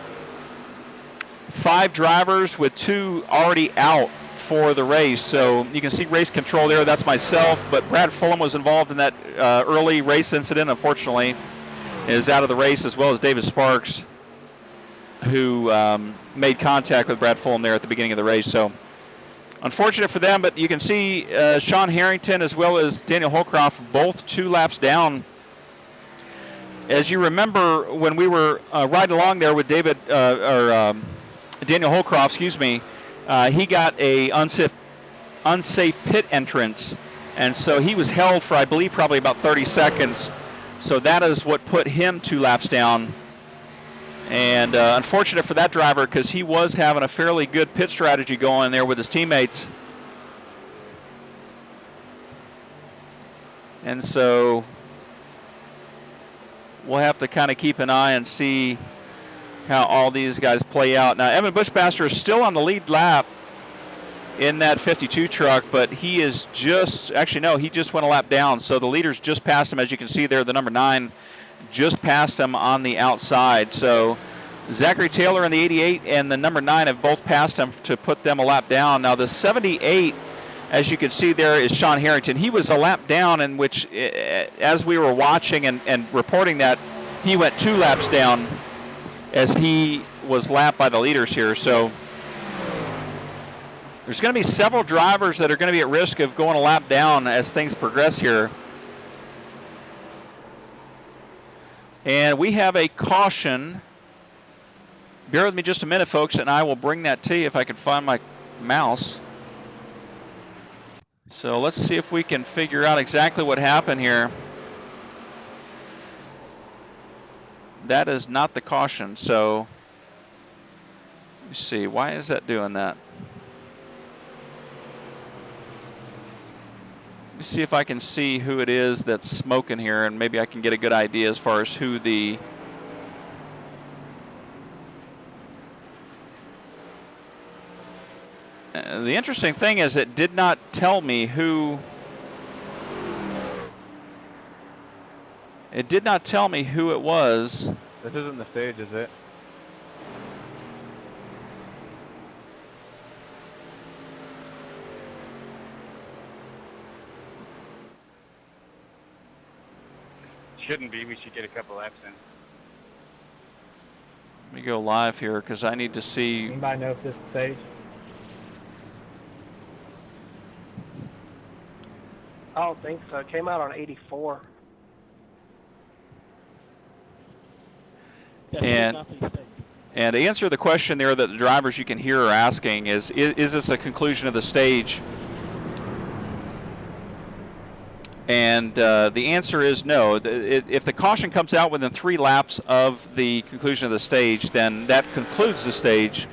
drivers with 2 already out for the race. So you can see race control there. That's myself, but Brad Fulham was involved in that early race incident, unfortunately, is out of the race, as well as David Sparks, who made contact with Brad Fulham there at the beginning of the race. So unfortunate for them, but you can see Sean Harrington as well as Daniel Holcroft, both 2 laps down. As you remember, when we were riding along there with Daniel Holcroft, he got a unsafe pit entrance, and so he was held for, I believe, probably about 30 seconds. So that is what put him 2 laps down. And unfortunate for that driver because he was having a fairly good pit strategy going there with his teammates. And so we'll have to kind of keep an eye and see how all these guys play out. Now, Evan Bushmaster is still on the lead lap in that 52 truck, but he is just, actually no, he just went a lap down. So the leaders just passed him, as you can see there, the number 9 just passed him on the outside. So Zachary Taylor in the 88 and the number 9 have both passed him to put them a lap down. Now the 78, as you can see there, is Sean Harrington. He was a lap down, in which, as we were watching and reporting that, he went 2 laps down as he was lapped by the leaders here. So there's going to be several drivers that are going to be at risk of going a lap down as things progress here. And we have a caution. Bear with me just a minute, folks, and I will bring that to you if I can find my mouse. So let's see if we can figure out exactly what happened here. That is not the caution, so let me see. Why is that doing that? Let me see if I can see who it is that's smoking here, and maybe I can get a good idea as far as who the interesting thing is it did not tell me who. It did not tell me who it was. This isn't the stage, is it? Shouldn't be. We should get a couple laps in. Let me go live here because I need to see. Anybody know if this is the stage? I don't think so. It came out on 84. And to answer the question there that the drivers you can hear are asking is this a conclusion of the stage? And the answer is no. If the caution comes out within 3 laps of the conclusion of the stage, then that concludes the stage,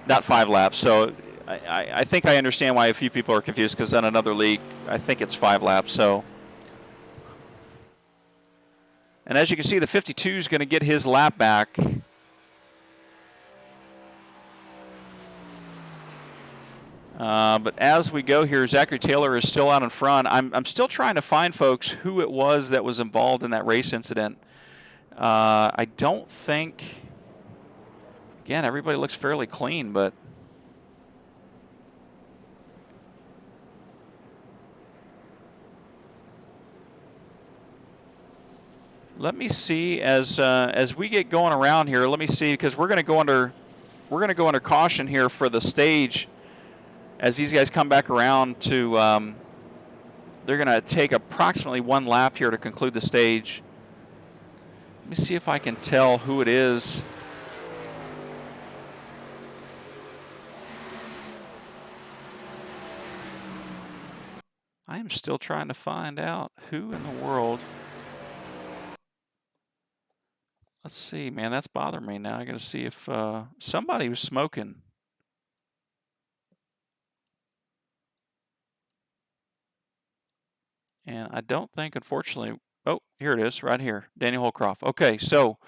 not 5 laps. So I think I understand why a few people are confused, because on another league, I think it's 5 laps. So, and as you can see, the 52 is going to get his lap back But as we go here, Zachary Taylor is still out in front. I'm still trying to find, folks, who it was that was involved in that race incident. I don't think, again, everybody looks fairly clean, but let me see as we get going around here. Let me see, because we're going to go under caution here for the stage as these guys come back around to. They're going to take approximately 1 lap here to conclude the stage. Let me see if I can tell who it is. I am still trying to find out who in the world. Let's see, man, that's bothering me now. I got to see if somebody was smoking. And I don't think, unfortunately, oh, here it is, right here, Daniel Holcroft. Okay, so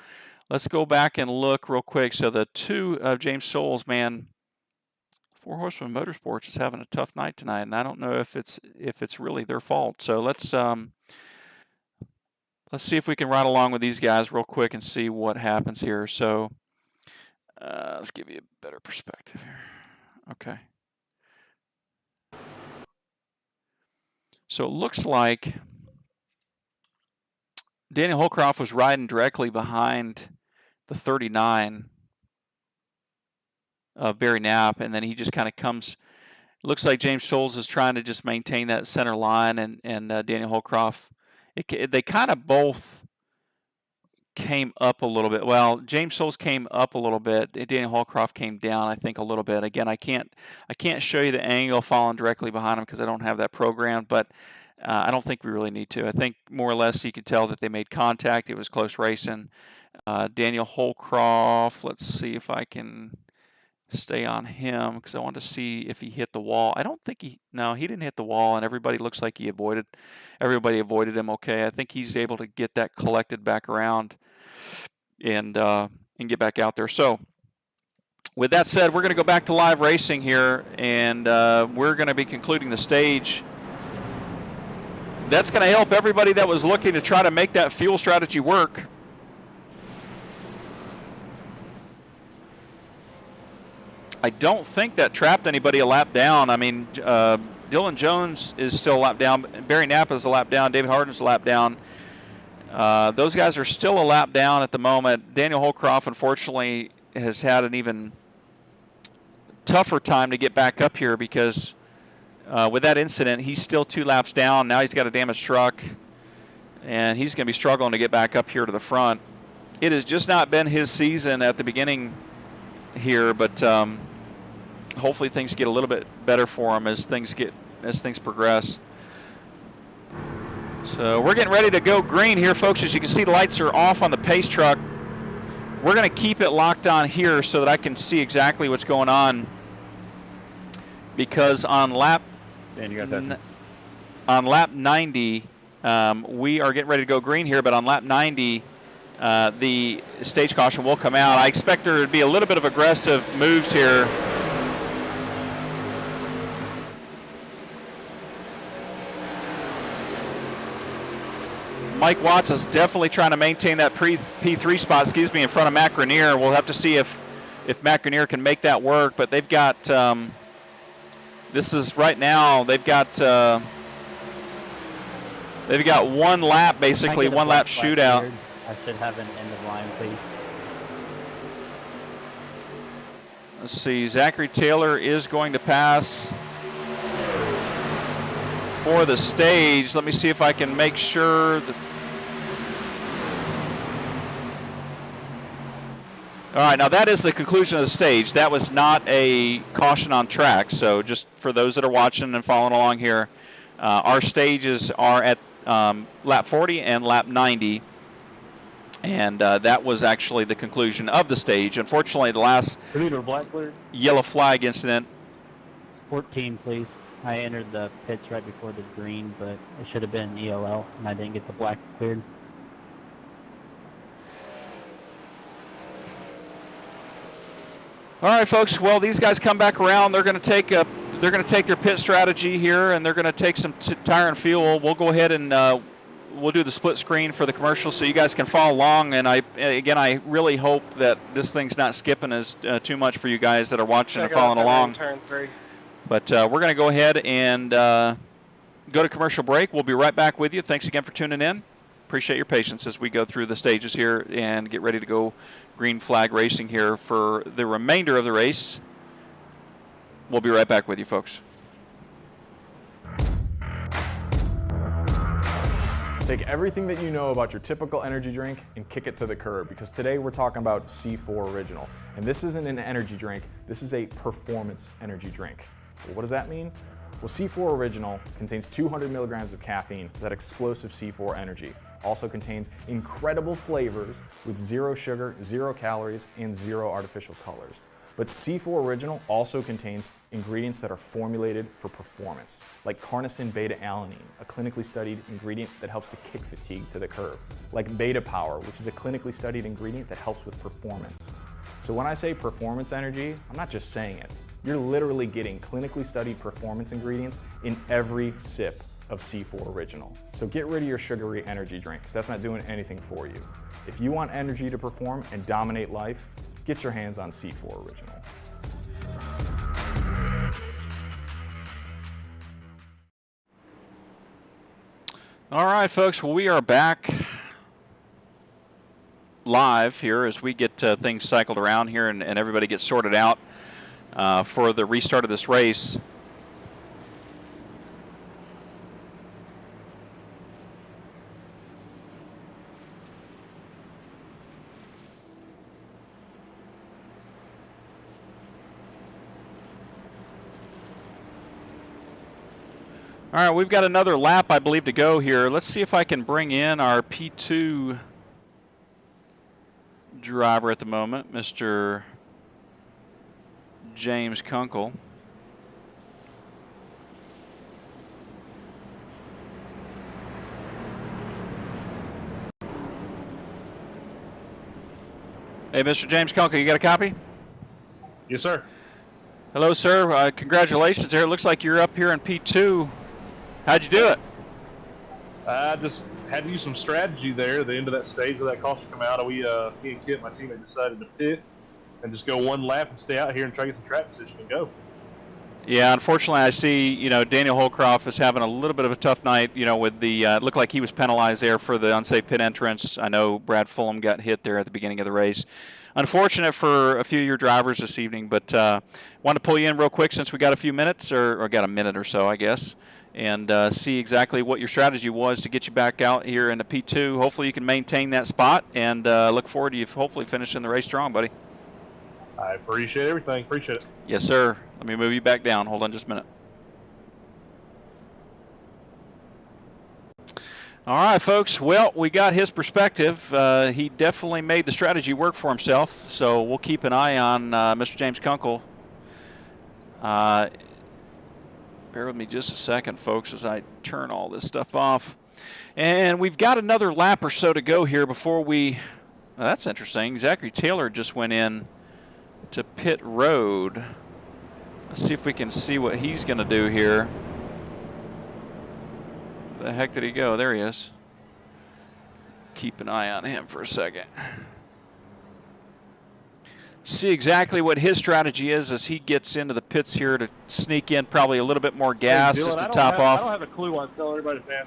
let's go back and look real quick. So the 2 of James Souls, man, 4 Horsemen Motorsports is having a tough night tonight, and I don't know if it's really their fault. So let's see if we can ride along with these guys real quick and see what happens here. So let's give you a better perspective here. Okay. So it looks like Daniel Holcroft was riding directly behind the 39 of Barry Knapp, and then he just kind of comes. Looks like James Souls is trying to just maintain that center line, and Daniel Holcroft. They kind of both came up a little bit. Well, James Souls came up a little bit. Daniel Holcroft came down, I think, a little bit. Again, I can't show you the angle falling directly behind him because I don't have that programmed, but I don't think we really need to. I think more or less you could tell that they made contact. It was close racing. Daniel Holcroft, let's see if I can stay on him because I want to see if he hit the wall. I don't think he didn't hit the wall, and everybody looks like everybody avoided him okay. I think he's able to get that collected back around and get back out there. So with that said, we're going to go back to live racing here, and we're going to be concluding the stage. That's going to help everybody that was looking to try to make that fuel strategy work. I don't think that trapped anybody a lap down. I mean, Dylan Jones is still a lap down. Barry Knapp is a lap down. David Harden's a lap down. Those guys are still a lap down at the moment. Daniel Holcroft, unfortunately, has had an even tougher time to get back up here because with that incident, he's still 2 laps down. Now he's got a damaged truck, and he's going to be struggling to get back up here to the front. It has just not been his season at the beginning here, but hopefully things get a little bit better for him as things progress. So we're getting ready to go green here, folks. As you can see, the lights are off on the pace truck. We're going to keep it locked on here so that I can see exactly what's going on, because on lap 90 we are getting ready to go green here, but on lap 90 the stage caution will come out. I expect there to be a little bit of aggressive moves here. Mike Watts is definitely trying to maintain that P3 spot, in front of Matt Grenier. We'll have to see if Matt Grenier can make that work, but they've got, this is right now, they've got 1 lap, basically, 1 lap shootout. I should have an end of line, please. Let's see, Zachary Taylor is going to pass for the stage. Let me see if I can make sure that. All right, now that is the conclusion of the stage. That was not a caution on track. So just for those that are watching and following along here, our stages are at lap 40 and lap 90. And that was actually the conclusion of the stage. Unfortunately, the last yellow flag incident. 14, please. I entered the pits right before the green, but it should have been ELL, and I didn't get the black cleared. All right, folks. Well, these guys come back around. They're going to take they're going to take their pit strategy here, and they're going to take some tire and fuel. We'll go ahead and we'll do the split screen for the commercial so you guys can follow along. And I really hope that this thing's not skipping as too much for you guys that are watching and following along. Turn 3. But we're going to go ahead and go to commercial break. We'll be right back with you. Thanks again for tuning in. Appreciate your patience as we go through the stages here and get ready to go green flag racing here for the remainder of the race. We'll be right back with you, folks. Take everything that you know about your typical energy drink and kick it to the curb, because today we're talking about C4 Original. And this isn't an energy drink, this is a performance energy drink. Well, what does that mean? Well, C4 Original contains 200 milligrams of caffeine, that explosive C4 energy. Also contains incredible flavors with 0 sugar, 0 calories, and 0 artificial colors. But C4 Original also contains ingredients that are formulated for performance, like carnosine beta-alanine, a clinically studied ingredient that helps to kick fatigue to the curb, like beta power, which is a clinically studied ingredient that helps with performance. So when I say performance energy, I'm not just saying it. You're literally getting clinically studied performance ingredients in every sip of C4 Original. So get rid of your sugary energy drink, because that's not doing anything for you. If you want energy to perform and dominate life, get your hands on C4 Original. All right, folks. Well, we are back live here as we get things cycled around here and everybody gets sorted out for the restart of this race. All right, we've got another lap, I believe, to go here. Let's see if I can bring in our P2 driver at the moment, Mr. James Kunkel. Hey, Mr. James Kunkel, you got a copy? Yes, sir. Hello, sir. Congratulations there. It looks like you're up here in P2. How'd you do it? I just had to use some strategy there at the end of that stage where that caution come out. Me and Kit, my teammate, decided to pit and just go one lap and stay out here and try to get some track position and go. Yeah, unfortunately, I see, Daniel Holcroft is having a little bit of a tough night, with the, it looked like he was penalized there for the unsafe pit entrance. I know Brad Fulham got hit there at the beginning of the race. Unfortunate for a few of your drivers this evening, but wanted to pull you in real quick since we got a few minutes, or got a minute or so, I guess, and see exactly what your strategy was to get you back out here in the P2. Hopefully you can maintain that spot, and look forward to you hopefully finishing the race strong, buddy. I appreciate everything. Appreciate it. Yes, sir. Let me move you back down. Hold on just a minute. All right, folks. Well, we got his perspective. He definitely made the strategy work for himself, so we'll keep an eye on Mr. James Kunkel. Bear with me just a second, folks, as I turn all this stuff off. And we've got another lap or so to go here before we... Well, that's interesting. Zachary Taylor just went in to pit road. Let's see if we can see what he's going to do here. The heck did he go? There he is. Keep an eye on him for a second. See exactly what his strategy is as he gets into the pits here to sneak in probably a little bit more gas, Hey, Dylan, just to top off. I don't have a clue what I'm telling everybody, man.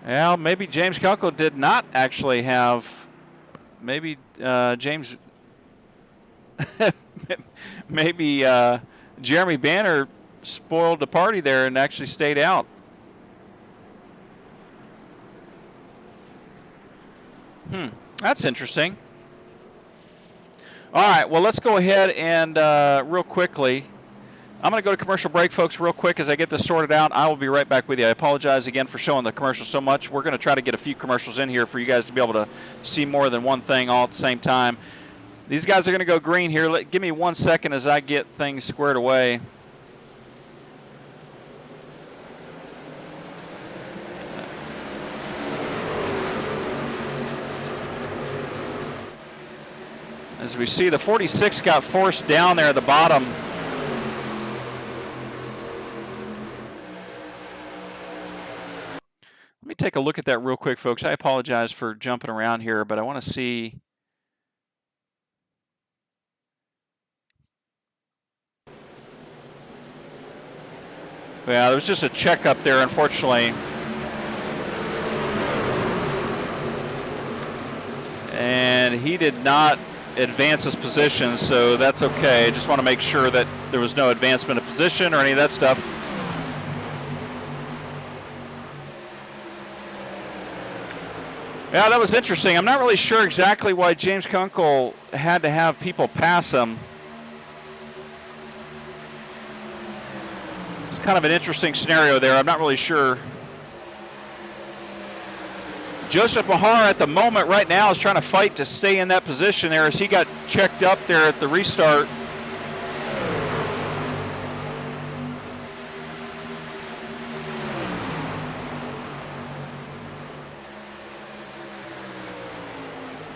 Well, maybe James Kunkel did not actually have, maybe James, maybe Jeremy Banner spoiled the party there and actually stayed out. That's interesting. All right, well, let's go ahead and real quickly, I'm going to go to commercial break, folks, real quick as I get this sorted out. I will be right back with you. I apologize again for showing the commercials so much. We're going to try to get a few commercials in here for you guys to be able to see more than one thing all at the same time. These guys are going to go green here. Give me 1 second as I get things squared away. As we see, the 46 got forced down there at the bottom. Let me take a look at that real quick, folks. I apologize for jumping around here, but I want to see. Yeah, there was just a check up there, unfortunately. And he did not advance his position, so that's okay. I just want to make sure that there was no advancement of position or any of that stuff. Yeah, that was interesting. I'm not really sure exactly why James Kunkel had to have people pass him. It's kind of an interesting scenario there. I'm not really sure. Joseph Mahar at the moment right now is trying to fight to stay in that position there as he got checked up there at the restart.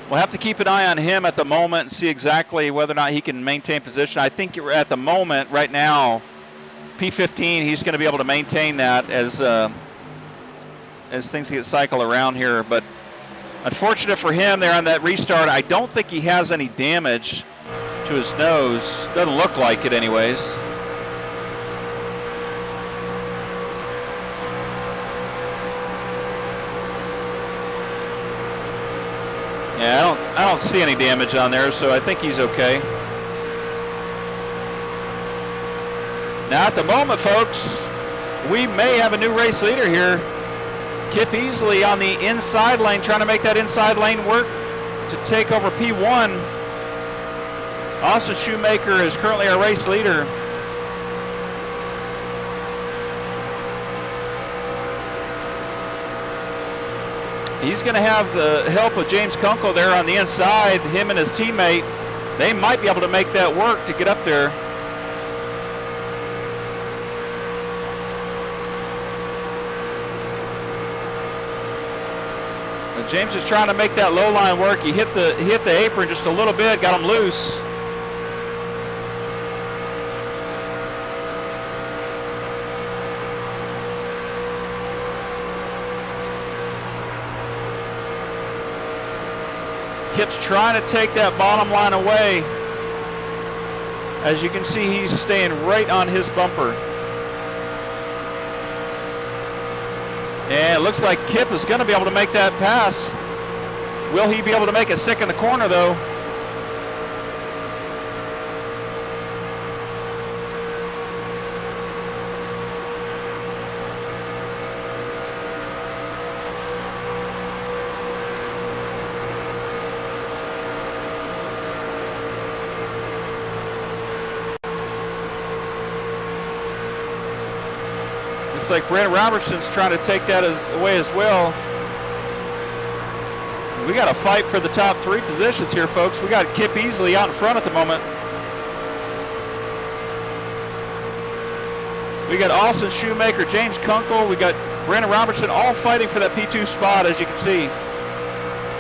We'll have to keep an eye on him at the moment and see exactly whether or not he can maintain position. I think at the moment right now, P15, he's going to be able to maintain that as things get cycled around here. But unfortunate for him there on that restart, I don't think he has any damage to his nose. Doesn't look like it anyways. Yeah, I don't see any damage on there, so I think he's okay. Now at the moment, folks, we may have a new race leader here. Kip Easley on the inside lane, trying to make that inside lane work to take over P1. Austin Shoemaker is currently our race leader. He's going to have the help of James Kunkel there on the inside, him and his teammate. They might be able to make that work to get up there. But James is trying to make that low line work. He hit the apron just a little bit, got him loose. Kip's trying to take that bottom line away. As you can see, he's staying right on his bumper. And it looks like Kip is going to be able to make that pass. Will he be able to make it stick in the corner, though? Looks like Brandon Robertson's trying to take that away as well. We got to fight for the top three positions here, folks. We got Kip Easley out in front at the moment. We got Austin Shoemaker, James Kunkel. We got Brandon Robertson all fighting for that P2 spot, as you can see.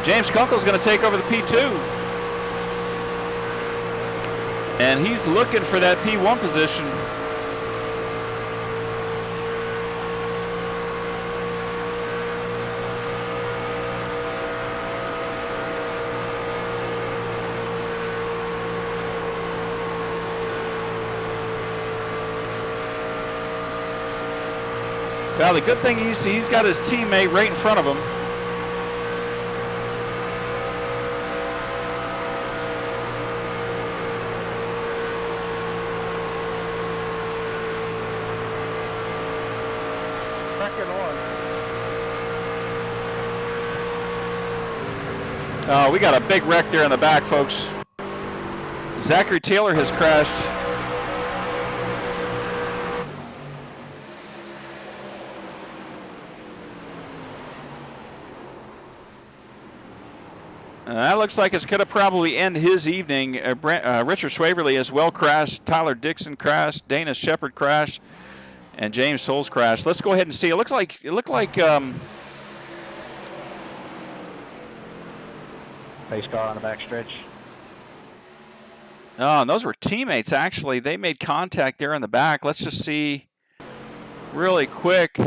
James Kunkel's going to take over the P2. And he's looking for that P1 position. Well, the good thing he's got his teammate right in front of him. Second one. Oh, we got a big wreck there in the back, folks. Zachary Taylor has crashed. That looks like it's going to probably end his evening. Richard Swaverly as well crashed. Tyler Dixon crashed. Dana Shepard crashed. And James Souls crashed. Let's go ahead and see. It looked like Pace car on the back stretch. oh, and those were teammates, actually. They made contact there in the back. Let's just see really quick.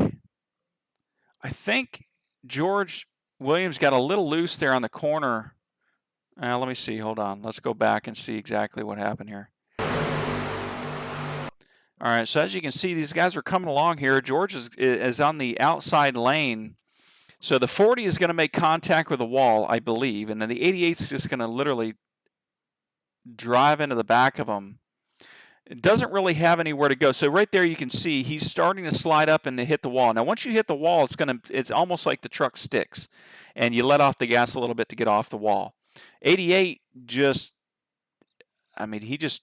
I think George Williams got a little loose there on the corner. Let me see. Hold on. Let's go back and see exactly what happened here. All right, so as you can see, these guys are coming along here. George is on the outside lane. So the 40 is going to make contact with the wall, I believe, and then the 88 is just going to literally drive into the back of him. It doesn't really have anywhere to go. So right there you can see he's starting to slide up and to hit the wall. Now once you hit the wall, it's almost like the truck sticks, and you let off the gas a little bit to get off the wall. 88 he just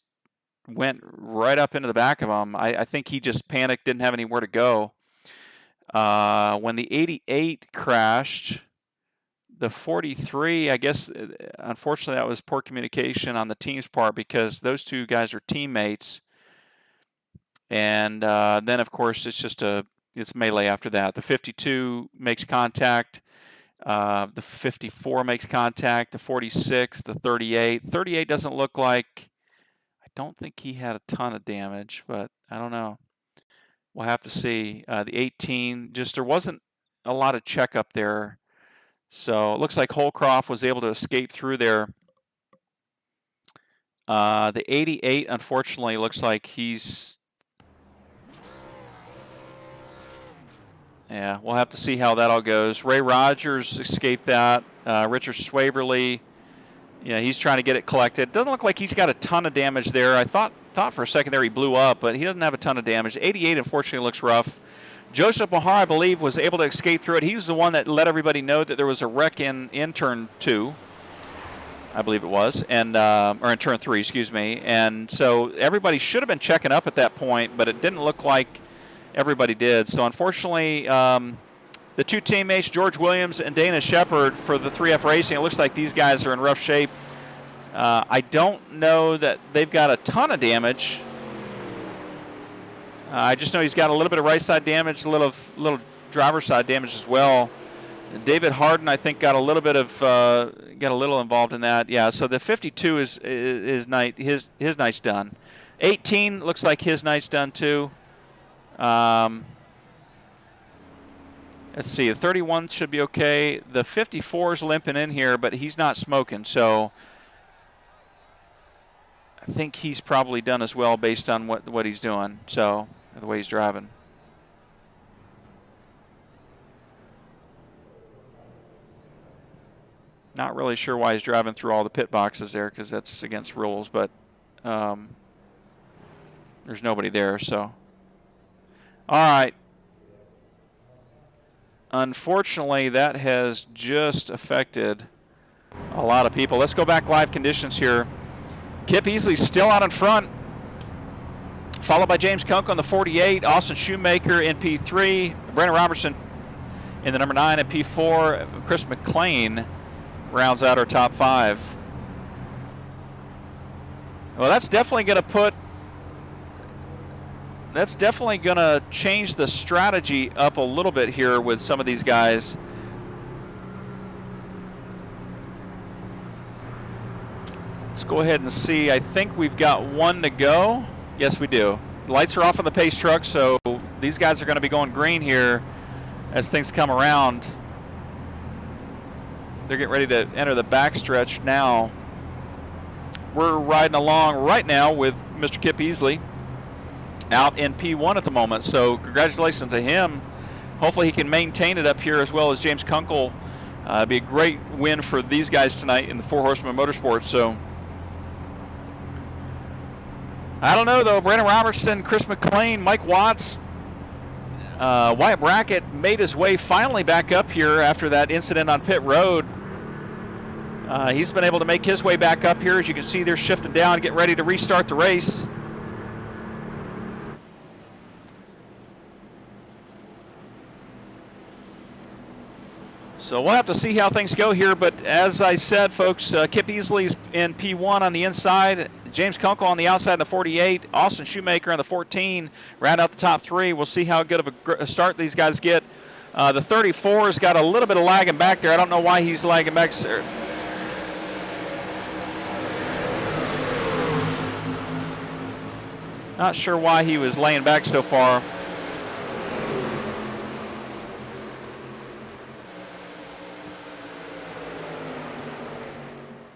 went right up into the back of him. I think he just panicked, didn't have anywhere to go. When the 88 crashed, the 43, I guess, unfortunately, that was poor communication on the team's part because those two guys are teammates. And then, of course, it's melee after that. The 52 makes contact. The 54 makes contact. The 46, the 38. 38 doesn't look like, I don't think he had a ton of damage, but I don't know. We'll have to see. The 18, there wasn't a lot of checkup there. So it looks like Holcroft was able to escape through there. The 88, unfortunately, looks like yeah, we'll have to see how that all goes. Ray Rogers escaped that. Richard Swaverly, yeah, he's trying to get it collected. Doesn't look like he's got a ton of damage there. I thought for a second there he blew up, but he doesn't have a ton of damage. 88, unfortunately, looks rough. Joseph Mahar, I believe, was able to escape through it. He was the one that let everybody know that there was a wreck in turn 2, I believe it was, and or in turn 3, excuse me. And so everybody should have been checking up at that point, but it didn't look like everybody did. So unfortunately, the two teammates, George Williams and Dana Shepard for the 3F Racing, it looks like these guys are in rough shape. I don't know that they've got a ton of damage. I just know he's got a little bit of right side damage, a little driver's side damage as well. David Harden, I think, got a little involved in that. Yeah, so the 52 is his night's done. 18 looks like his night's done too. Let's see, the 31 should be okay. The 54 is limping in here, but he's not smoking, so I think he's probably done as well based on what he's doing. So. The way he's driving. Not really sure why he's driving through all the pit boxes there because that's against rules, but there's nobody there, so. All right. Unfortunately, that has just affected a lot of people. Let's go back live conditions here. Kip Easley still out in front. Followed by James Kunkel in the 48, Austin Shoemaker in P3, Brandon Robertson in the number 9 at P4. Chris McLean rounds out our top 5. Well, that's definitely going to change the strategy up a little bit here with some of these guys. Let's go ahead and see. I think we've got one to go. Yes, we do. The lights are off on the pace truck, so these guys are going to be going green here as things come around. They're getting ready to enter the backstretch now. We're riding along right now with Mr. Kip Easley out in P1 at the moment, so congratulations to him. Hopefully he can maintain it up here as well as James Kunkel. It'd be a great win for these guys tonight in the 4 Horsemen Motorsports. So. I don't know, though. Brandon Robertson, Chris McLean, Mike Watts, Wyatt Brackett made his way finally back up here after that incident on pit road. He's been able to make his way back up here. As you can see, they're shifting down, getting ready to restart the race. So we'll have to see how things go here, but as I said, folks, Kip Easley's in P1 on the inside, James Kunkel on the outside in the 48, Austin Shoemaker on the 14, round out the top 3. We'll see how good of a start these guys get. The 34's got a little bit of lagging back there. I don't know why he's lagging back. Not sure why he was laying back so far.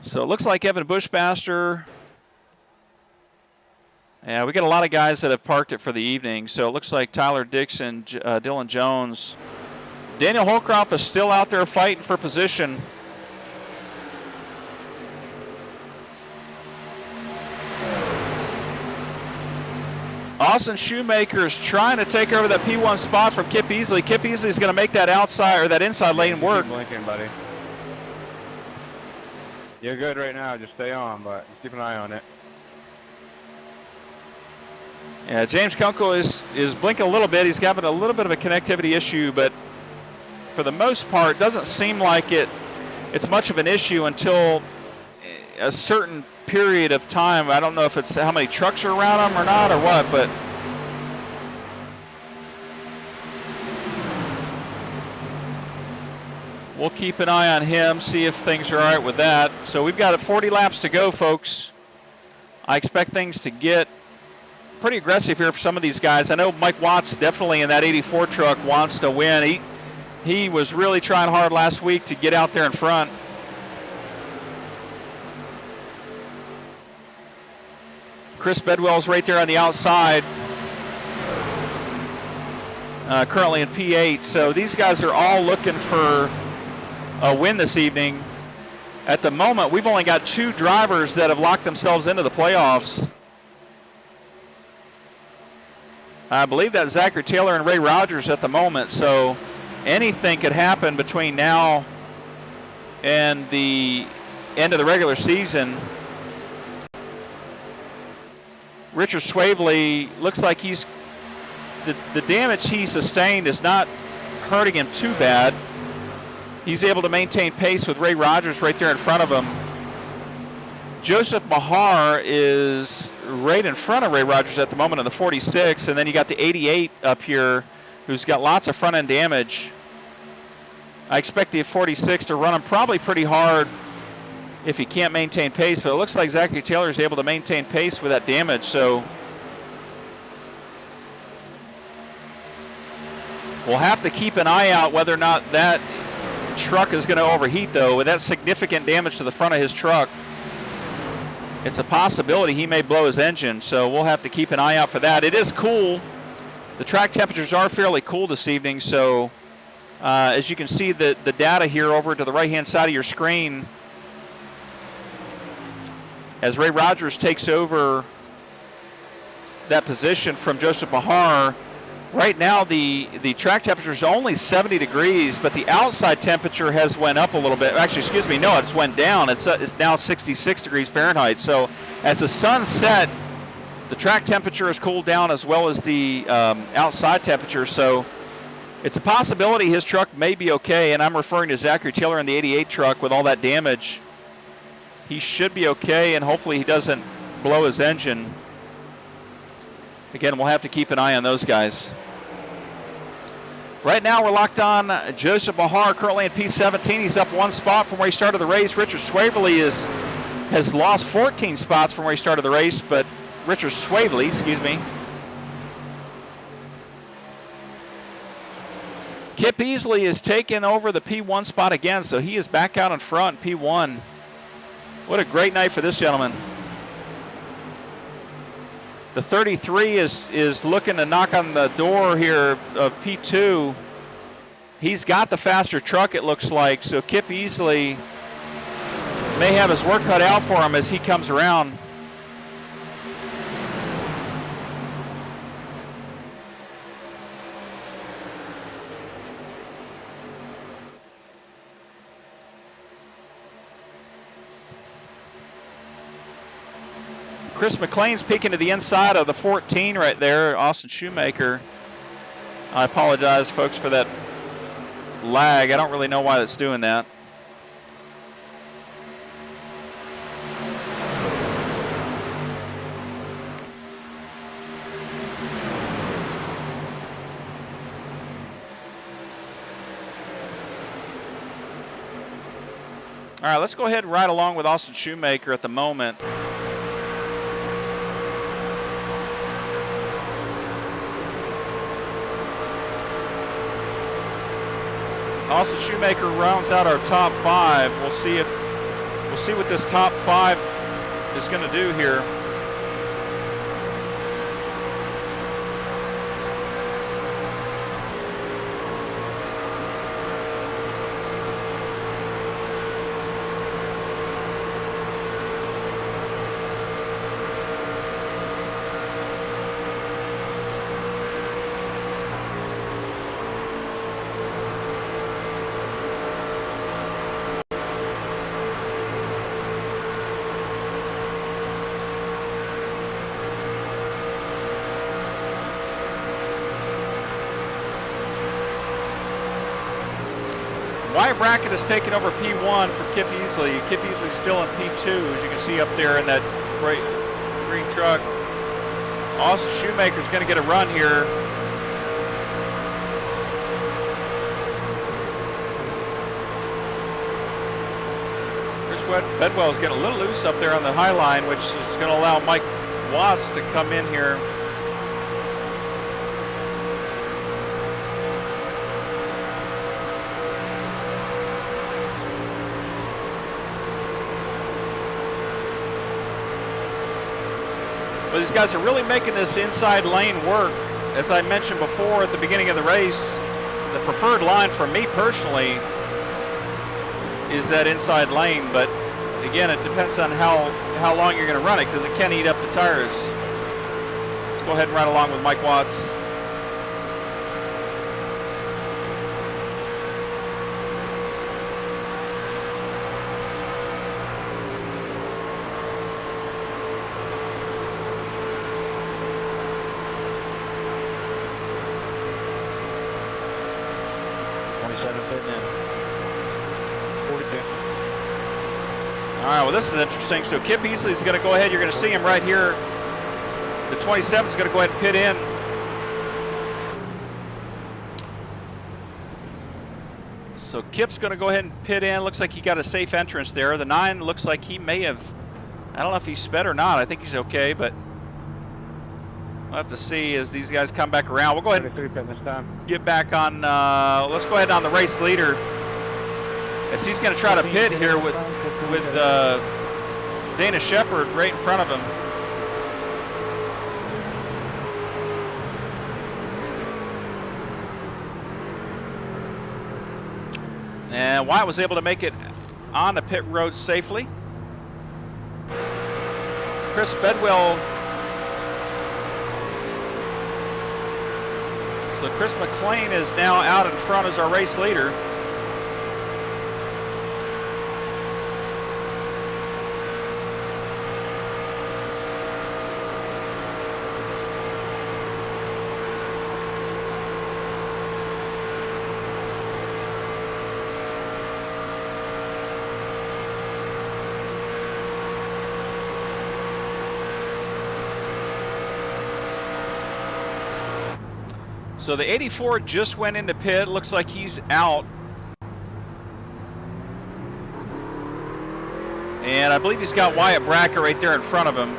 So it looks like Evan Bushmaster. Yeah, we got a lot of guys that have parked it for the evening. So it looks like Tyler Dixon, Dylan Jones. Daniel Holcroft is still out there fighting for position. Austin Shoemaker is trying to take over that P1 spot from Kip Easley. Kip Easley is going to make that outside or that inside lane work. Keep blinking, buddy. You're good right now. Just stay on, but keep an eye on it. Yeah, James Kunkel is blinking a little bit. He's having a little bit of a connectivity issue, but for the most part, doesn't seem like it's much of an issue until a certain period of time. I don't know if it's how many trucks are around him or not or what, but we'll keep an eye on him, see if things are all right with that. So we've got 40 laps to go, folks. I expect things to get pretty aggressive here for some of these guys. I know Mike Watts definitely in that 84 truck wants to win. He was really trying hard last week to get out there in front. Chris Bedwell's right there on the outside, currently in P8. So these guys are all looking for a win this evening. At the moment, we've only got 2 drivers that have locked themselves into the playoffs. I believe that's Zachary Taylor and Ray Rogers at the moment, so anything could happen between now and the end of the regular season. Richard Swavely looks like the damage he sustained is not hurting him too bad. He's able to maintain pace with Ray Rogers right there in front of him. Joseph Mahar is right in front of Ray Rogers at the moment in the 46, and then you got the 88 up here who's got lots of front end damage. I expect the 46 to run him probably pretty hard if he can't maintain pace, but it looks like Zachary Taylor is able to maintain pace with that damage, so we'll have to keep an eye out whether or not that truck is going to overheat, though. With that significant damage to the front of his truck, it's a possibility he may blow his engine, so we'll have to keep an eye out for that. It is cool. The track temperatures are fairly cool this evening, so as you can see the data here over to the right-hand side of your screen, as Ray Rogers takes over that position from Joseph Mahar, right now the track temperature is only 70 degrees, but the outside temperature has went up a little bit. Actually, excuse me, no, it's went down. It's now 66 degrees Fahrenheit. So as the sun set, the track temperature has cooled down as well as the outside temperature. So it's a possibility his truck may be okay, and I'm referring to Zachary Taylor in the 88 truck with all that damage. He should be okay, and hopefully he doesn't blow his engine. Again, we'll have to keep an eye on those guys. Right now we're locked on Joseph Mahar, currently in P17. He's up 1 spot from where he started the race. Richard Swavely has lost 14 spots from where he started the race, but Richard Swavely, Kip Easley is taking over the P1 spot again, so he is back out in front, P1. What a great night for this gentleman. The 33 is looking to knock on the door here of P2. He's got the faster truck, it looks like, so Kip Easley may have his work cut out for him as he comes around. Chris McLean's peeking to the inside of the 14 right there, Austin Shoemaker. I apologize, folks, for that lag. I don't really know why that's doing that. All right, let's go ahead and ride along with Austin Shoemaker at the moment. Austin Shoemaker rounds out our top 5. We'll see what this top 5 is going to do here. Wyatt Brackett has taken over P1 from Kip Easley. Kip Easley's still in P2, as you can see up there in that bright green truck. Austin Shoemaker's going to get a run here. Chris Bedwell is getting a little loose up there on the high line, which is going to allow Mike Watts to come in here. But these guys are really making this inside lane work. As I mentioned before at the beginning of the race, the preferred line for me personally is that inside lane. But again, it depends on how long you're going to run it, because it can eat up the tires. Let's go ahead and ride along with Mike Watts. All right, well, this is interesting. So Kip Easley is going to go ahead. You're going to see him right here. The 27 is going to go ahead and pit in. So Kip's going to go ahead and pit in. Looks like he got a safe entrance there. The 9 looks like he may have, I don't know if he sped or not. I think he's okay, but we'll have to see as these guys come back around. We'll go ahead and get back on, let's go ahead on the race leader, as he's going to try to pit here with Dana Shepard right in front of him. And Wyatt was able to make it on the pit road safely. Chris Bedwell. So Chris McLean is now out in front as our race leader. So the 84 just went into pit. Looks like he's out. And I believe he's got Wyatt Brackett right there in front of him.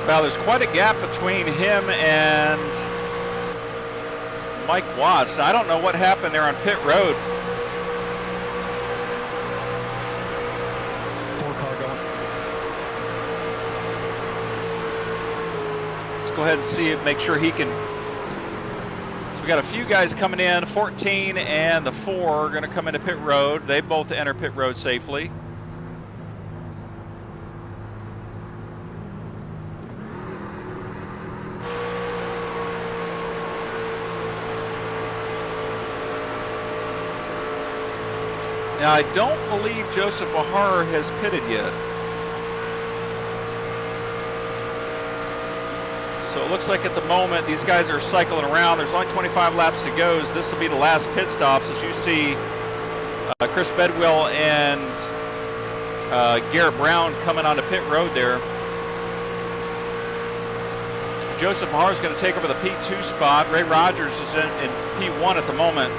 Well, there's quite a gap between him and Mike Watts. I don't know what happened there on pit road. Let's go ahead and see it, make sure he can. So we got a few guys coming in. 14 and the 4 are going to come into pit road. They both enter pit road safely. Now, I don't believe Joseph Bahar has pitted yet. So it looks like at the moment these guys are cycling around. There's only 25 laps to go. So this will be the last pit stops. As you see, Chris Bedwell and Garrett Brown coming onto pit road there. Joseph Bahar is going to take over the P2 spot. Ray Rogers is in P1 at the moment.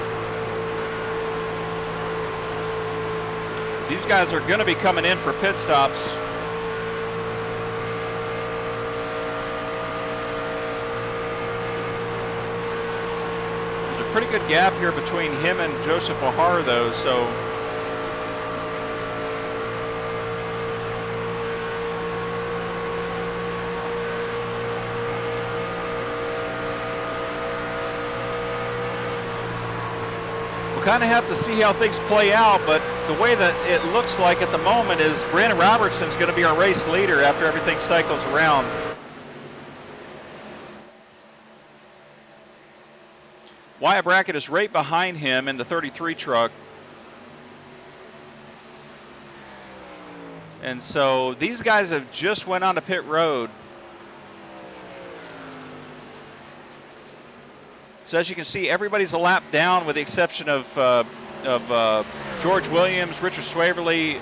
These guys are going to be coming in for pit stops. There's a pretty good gap here between him and Joseph Bahar, though, so we'll kind of have to see how things play out, but the way that it looks like at the moment is Brandon Robertson's going to be our race leader after everything cycles around. Wyatt Brackett is right behind him in the 33 truck. And so these guys have just went onto pit road. So as you can see, everybody's a lap down with the exception of George Williams, Richard Swaverly,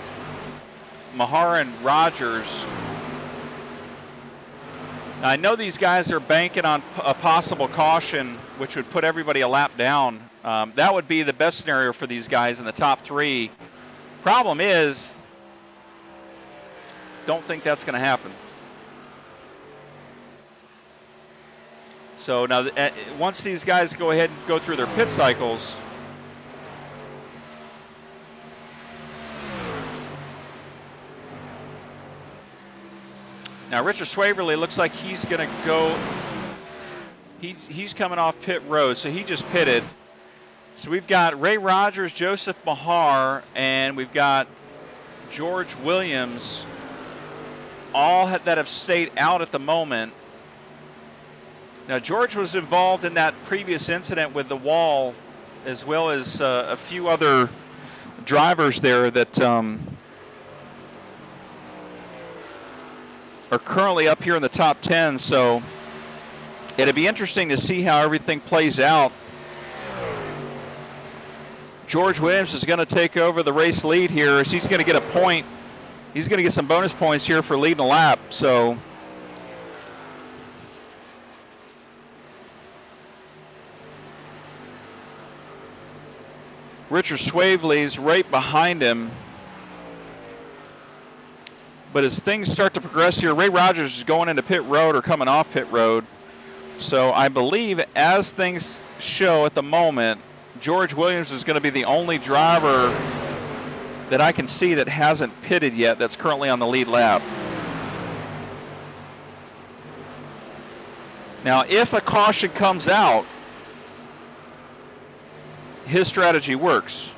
Mahar, and Rogers. Now, I know these guys are banking on a possible caution, which would put everybody a lap down. That would be the best scenario for these guys in the top three. Problem is, don't think that's going to happen. So now, once these guys go ahead and go through their pit cycles, now Richard Swaverly looks like he's going to go. He's coming off pit road, so he just pitted. So we've got Ray Rogers, Joseph Mahar, and we've got George Williams, all that have stayed out at the moment. Now, George was involved in that previous incident with the wall, as well as a few other drivers there that are currently up here in the top 10. So it'd be interesting to see how everything plays out. George Williams is going to take over the race lead here, as he's going to get a point. He's going to get some bonus points here for leading a lap. So Richard Swaverly's right behind him. But as things start to progress here, Ray Rogers is going into pit road or coming off pit road. So I believe as things show at the moment, George Williams is going to be the only driver that I can see that hasn't pitted yet that's currently on the lead lap. Now, if a caution comes out, his strategy works.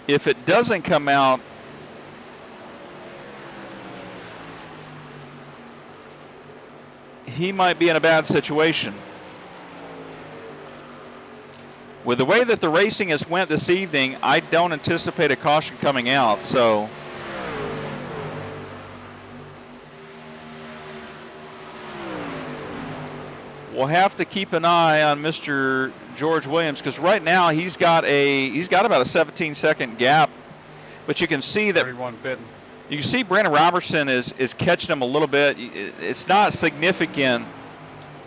If it doesn't come out, he might be in a bad situation. With the way that the racing has went this evening, I don't anticipate a caution coming out, so we'll have to keep an eye on Mr. George Williams, because right now he's got about a 17-second gap, but you can see that 31 pitting. you can see Brandon Robertson is catching him a little bit. It's not significant,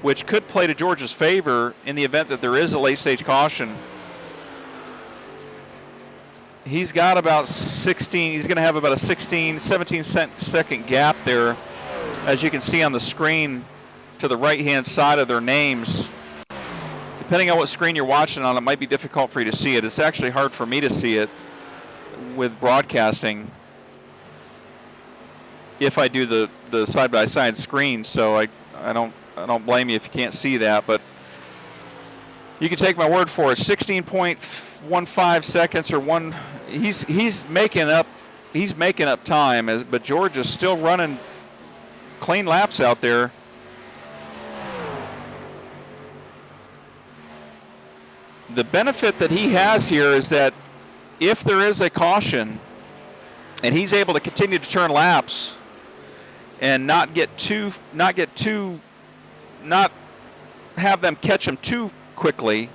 which could play to George's favor in the event that there is a late-stage caution. He's got about 16. He's going to have about a 17-second gap there, as you can see on the screen to the right-hand side of their names. Depending on what screen you're watching on, it might be difficult for you to see it. It's actually hard for me to see it with broadcasting if I do the side-by-side screen. So I don't blame you if you can't see that, but you can take my word for it. 16.15 seconds or one. He's making up time, but George is still running clean laps out there. The benefit that he has here is that if there is a caution and he's able to continue to turn laps and not have them catch him too quickly,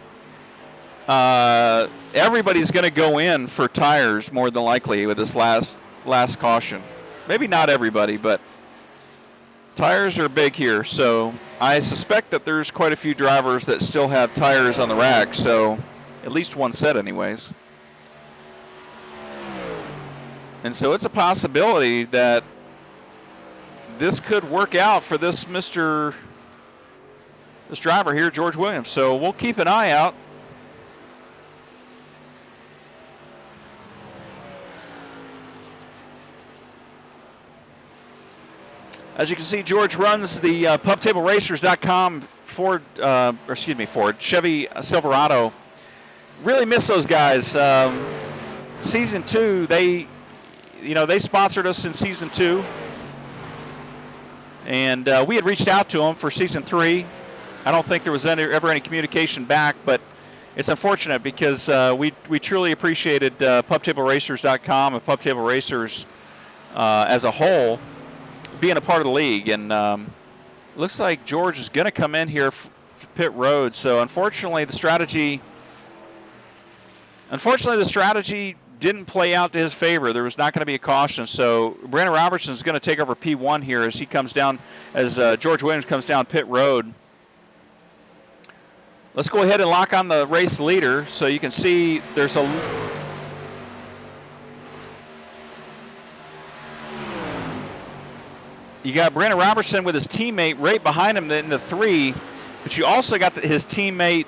everybody's going to go in for tires more than likely with this last caution. Maybe not everybody, but tires are big here. So I suspect that there's quite a few drivers that still have tires on the rack. So at least one set anyways. And so it's a possibility that this could work out for this driver here, George Williams. So we'll keep an eye out. As you can see, George runs the pubtableracers.com Ford Chevy Silverado. Really miss those guys. Season 2, they sponsored us in season 2, and we had reached out to them for season 3. I don't think there was ever any communication back, but it's unfortunate because we truly appreciated pubtableracers.com and Pub Table Racers as a whole being a part of the league. And looks like George is going to come in here pit road. So unfortunately the strategy didn't play out to his favor. There was not going to be a caution. So Brandon Robertson is going to take over P1 here as he comes down, as George Williams comes down pit road. Let's go ahead and lock on the race leader. So you can see there's you got Brandon Robertson with his teammate right behind him in the 3, but you also got his teammate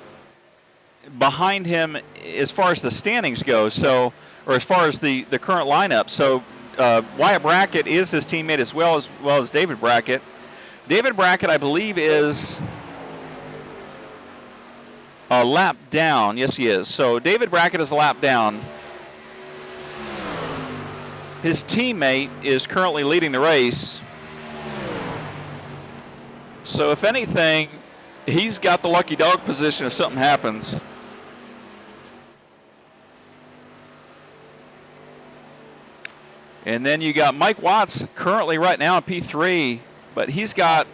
behind him as far as the standings go. So, or as far as the current lineup. So Wyatt Brackett is his teammate as well as David Brackett. David Brackett, I believe, is a lap down. Yes, he is. So David Brackett is a lap down. His teammate is currently leading the race. So if anything, he's got the lucky dog position if something happens. And then you got Mike Watts currently right now in P3, but he's got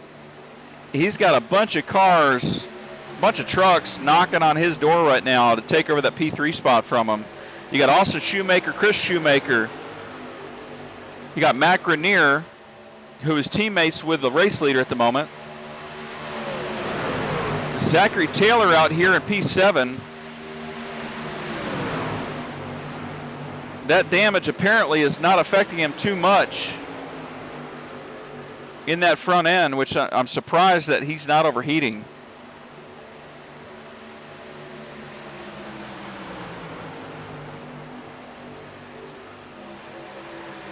a bunch of cars, a bunch of trucks knocking on his door right now to take over that P3 spot from him. You got Austin Shoemaker, Chris Shoemaker. You got Matt Grenier, who is teammates with the race leader at the moment. Zachary Taylor out here in P7. That damage apparently is not affecting him too much in that front end, which I'm surprised that he's not overheating.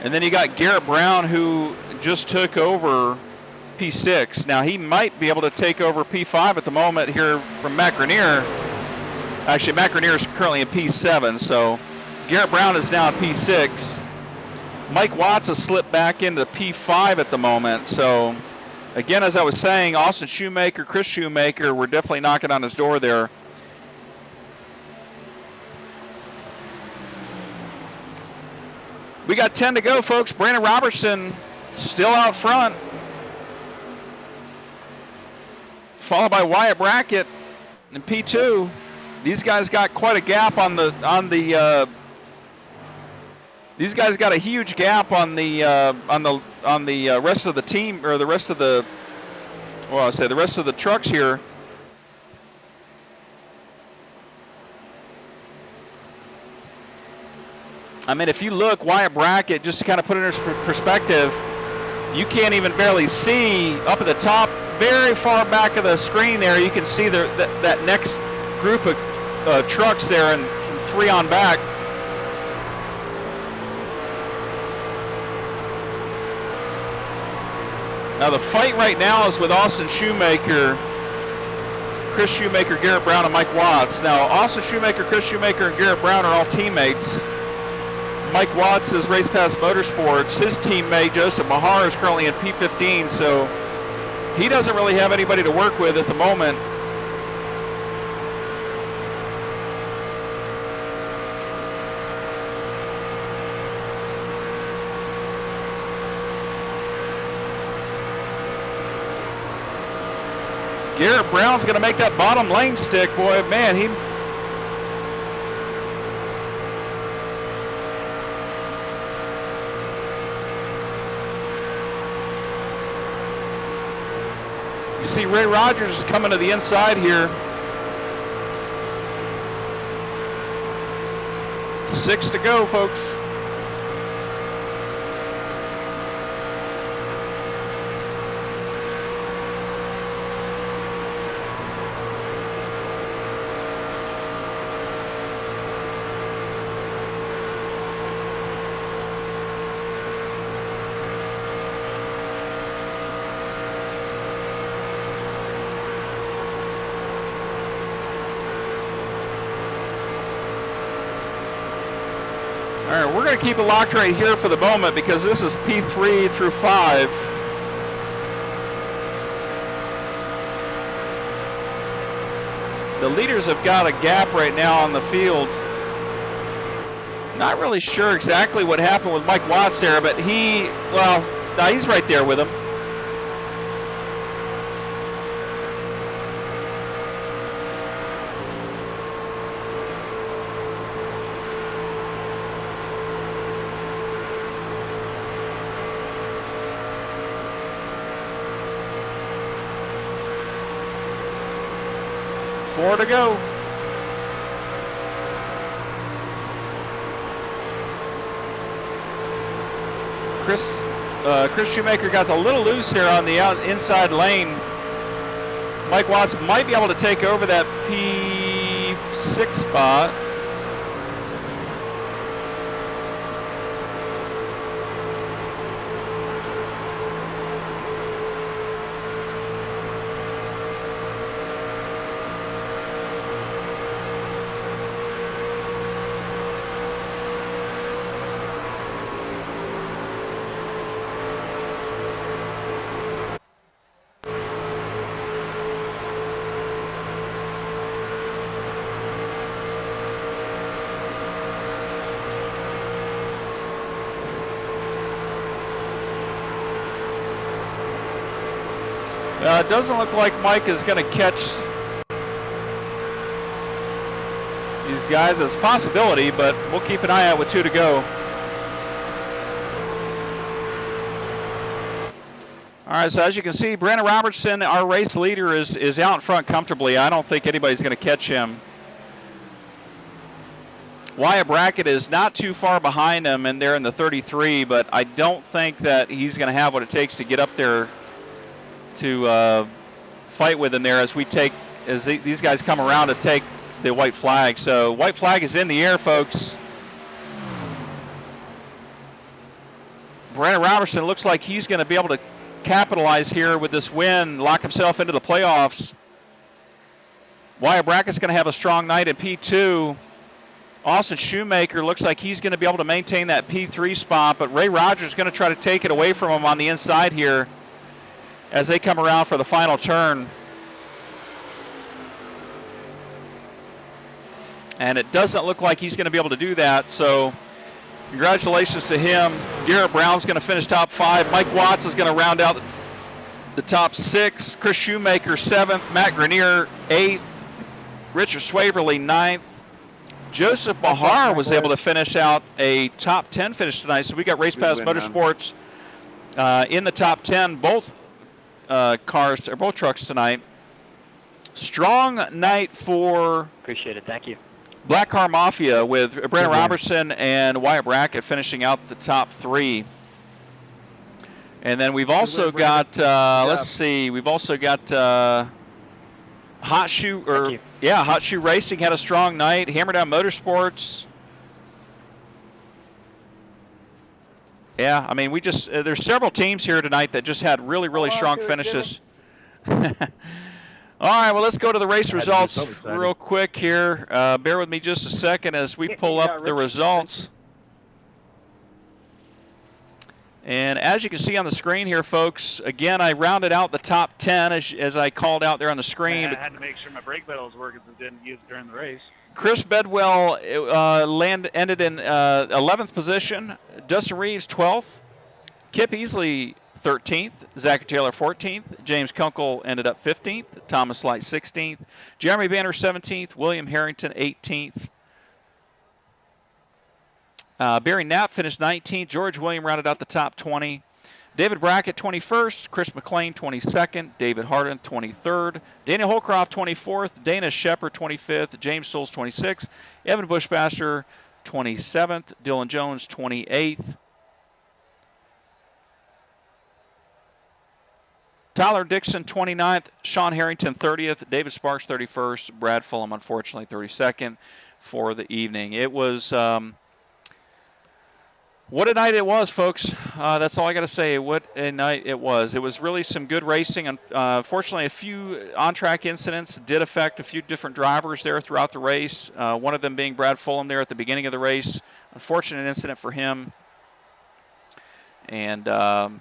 And then you got Garrett Brown, who just took over P6. Now he might be able to take over P5 at the moment here from Matt Grenier. Actually, Matt Grenier is currently in P7, so Garrett Brown is now in P6. Mike Watts has slipped back into P5 at the moment. So again, as I was saying, Austin Shoemaker, Chris Shoemaker, we're definitely knocking on his door there. We got 10 to go, folks. Brandon Robertson still out front, followed by Wyatt Brackett in P2. These guys got quite a gap on the these guys got a huge gap on the rest of the team, or the rest of the, well, I say the rest of the trucks here. I mean, if you look, Wyatt Brackett, just to kind of put it in perspective, you can't even barely see up at the top, very far back of the screen there. You can see that next group of trucks there, and from 3 on back. Now the fight right now is with Austin Shoemaker, Chris Shoemaker, Garrett Brown, and Mike Watts. Now Austin Shoemaker, Chris Shoemaker, and Garrett Brown are all teammates. Mike Watts is Race Pass Motorsports. His teammate, Joseph Mahar, is currently in P15, so he doesn't really have anybody to work with at the moment. Garrett Brown's going to make that bottom lane stick, boy. Man, he... You see Ray Rogers is coming to the inside here. 6 to go, folks. All right, we're going to keep it locked right here for the moment because this is P3 through 5. The leaders have got a gap right now on the field. Not really sure exactly what happened with Mike Watts there, but he's right there with him. Four to go. Chris Shoemaker got a little loose here on the inside lane. Mike Watts might be able to take over that P6 spot. It doesn't look like Mike is going to catch these guys. It's a possibility, but we'll keep an eye out with 2 to go. All right, so as you can see, Brandon Robertson, our race leader, is out in front comfortably. I don't think anybody's going to catch him. Wyatt Brackett is not too far behind him, and they're in the 33, but I don't think that he's going to have what it takes to get up there to fight with him there as these guys come around to take the white flag. So white flag is in the air, folks. Brandon Robertson looks like he's going to be able to capitalize here with this win, lock himself into the playoffs. Wyatt Brackett's going to have a strong night at P2. Austin Shoemaker looks like he's going to be able to maintain that P3 spot, but Ray Rogers is going to try to take it away from him on the inside here as they come around for the final turn. And it doesn't look like he's going to be able to do that, so congratulations to him. Garrett Brown's going to finish top 5. Mike Watts is going to round out the top 6. Chris Shoemaker 7th. Matt Grenier 8th. Richard Swaverly 9th. Joseph Bahar was able to finish out a top 10 finish tonight, so we got Race Pass Motorsports in the top 10. Both both trucks tonight. Strong night for Appreciate it. Thank you. Black Car Mafia with Brandon Robertson and Wyatt Brackett finishing out the top 3. And then we've also got, let's see, we've also got Hot Shoe Racing had a strong night. Hammerdown Motorsports. Yeah, I mean, there's several teams here tonight that just had really strong finishes. All right, well, let's go to the race results real quick here. Bear with me just a second as we pull up the results. And as you can see on the screen here, folks, again, I rounded out the top 10 as I called out there on the screen. I had to make sure my brake pedal was working so I didn't use it during the race. Chris Bedwell ended in 11th position. Dustin Reeves, 12th. Kip Easley, 13th. Zachary Taylor 14th. James Kunkel ended up 15th. Thomas Light 16th. Jeremy Banner 17th. William Harrington 18th. Barry Knapp finished 19th. George William rounded out the top 20. David Brackett 21st. Chris McLean 22nd. David Harden 23rd. Daniel Holcroft 24th. Dana Shepard 25th. James Souls 26th. Evan Bushmaster 27th. Dylan Jones 28th. Tyler Dixon 29th. Sean Harrington 30th. David Sparks 31st. Brad Fulham unfortunately 32nd for the evening. It was what a night it was, folks. That's all I got to say. What a night it was. It was really some good racing. Unfortunately, a few on-track incidents did affect a few different drivers there throughout the race. One of them being Brad Fulham there at the beginning of the race. Unfortunate incident for him. And, but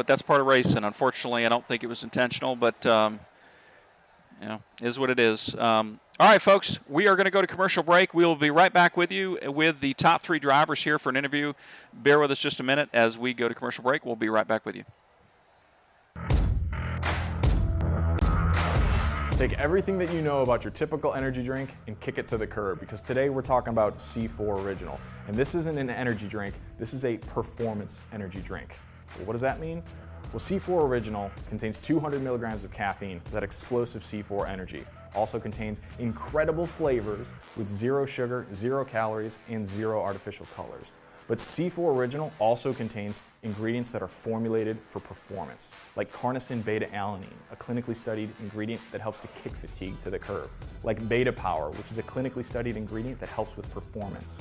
that's part of racing. Unfortunately, I don't think it was intentional, but, is what it is. All right, folks, we are going to go to commercial break. We will be right back with you with the top 3 drivers here for an interview. Bear with us just a minute as we go to commercial break. We'll be right back with you. Take everything that you know about your typical energy drink and kick it to the curb, because today we're talking about C4 Original. And this isn't an energy drink, this is a performance energy drink. Well, what does that mean? Well, C4 Original contains 200 milligrams of caffeine for that explosive C4 energy. Also contains incredible flavors with 0 sugar, 0 calories, and 0 artificial colors. But C4 Original also contains ingredients that are formulated for performance, like carnosine beta-alanine, a clinically studied ingredient that helps to kick fatigue to the curb, like Beta Power, which is a clinically studied ingredient that helps with performance.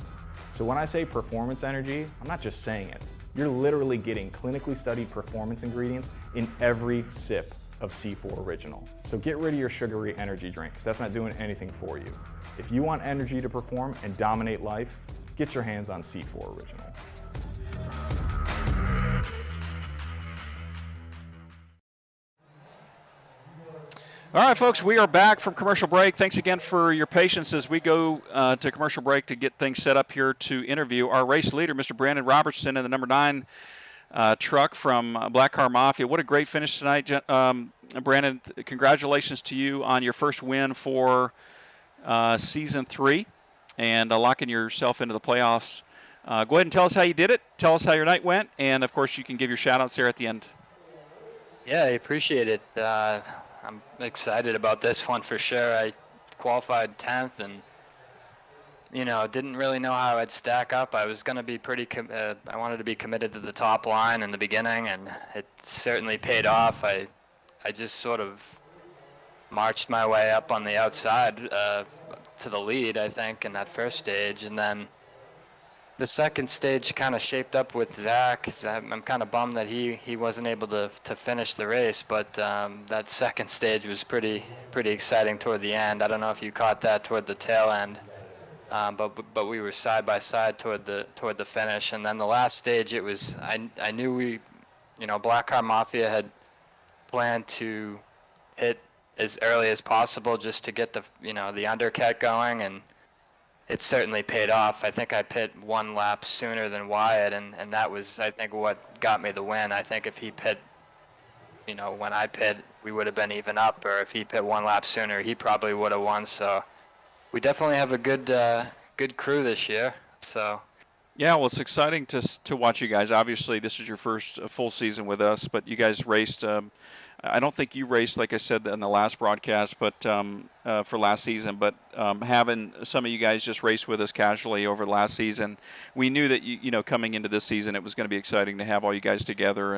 So when I say performance energy, I'm not just saying it. You're literally getting clinically studied performance ingredients in every sip of C4 Original. So get rid of your sugary energy drink, because that's not doing anything for you. If you want energy to perform and dominate life, get your hands on C4 Original. All right, folks, we are back from commercial break. Thanks again for your patience as we go to commercial break to get things set up here to interview our race leader, Mr. Brandon Robertson, in the number 9 truck from Black Car Mafia. What a great finish tonight, Brandon. Congratulations to you on your first win for Season 3 and locking yourself into the playoffs. Go ahead and tell us how you did it. Tell us how your night went. And, of course, you can give your shout-outs there at the end. Yeah, I appreciate it. I'm excited about this one for sure. I qualified 10th and, didn't really know how I'd stack up. I was going to be I wanted to be committed to the top line in the beginning, and it certainly paid off. I just sort of marched my way up on the outside to the lead, I think, in that first stage. And then the second stage kind of shaped up with Zach. I'm kind of bummed that he wasn't able to finish the race, but that second stage was pretty exciting toward the end. I don't know if you caught that toward the tail end, but we were side by side toward the finish. And then the last stage, it was I knew Black Car Mafia had planned to hit as early as possible just to get the undercut going, and it certainly paid off. I think I pit 1 lap sooner than Wyatt, and that was, I think, what got me the win. I think if he pit, when I pit, we would have been even up, or if he pit 1 lap sooner, he probably would have won. So we definitely have a good crew this year. So. Yeah, well, it's exciting to watch you guys. Obviously, this is your first full season with us, but you guys raced. I don't think you raced, like I said in the last broadcast, but for last season. But having some of you guys just race with us casually over last season, we knew that coming into this season, it was going to be exciting to have all you guys together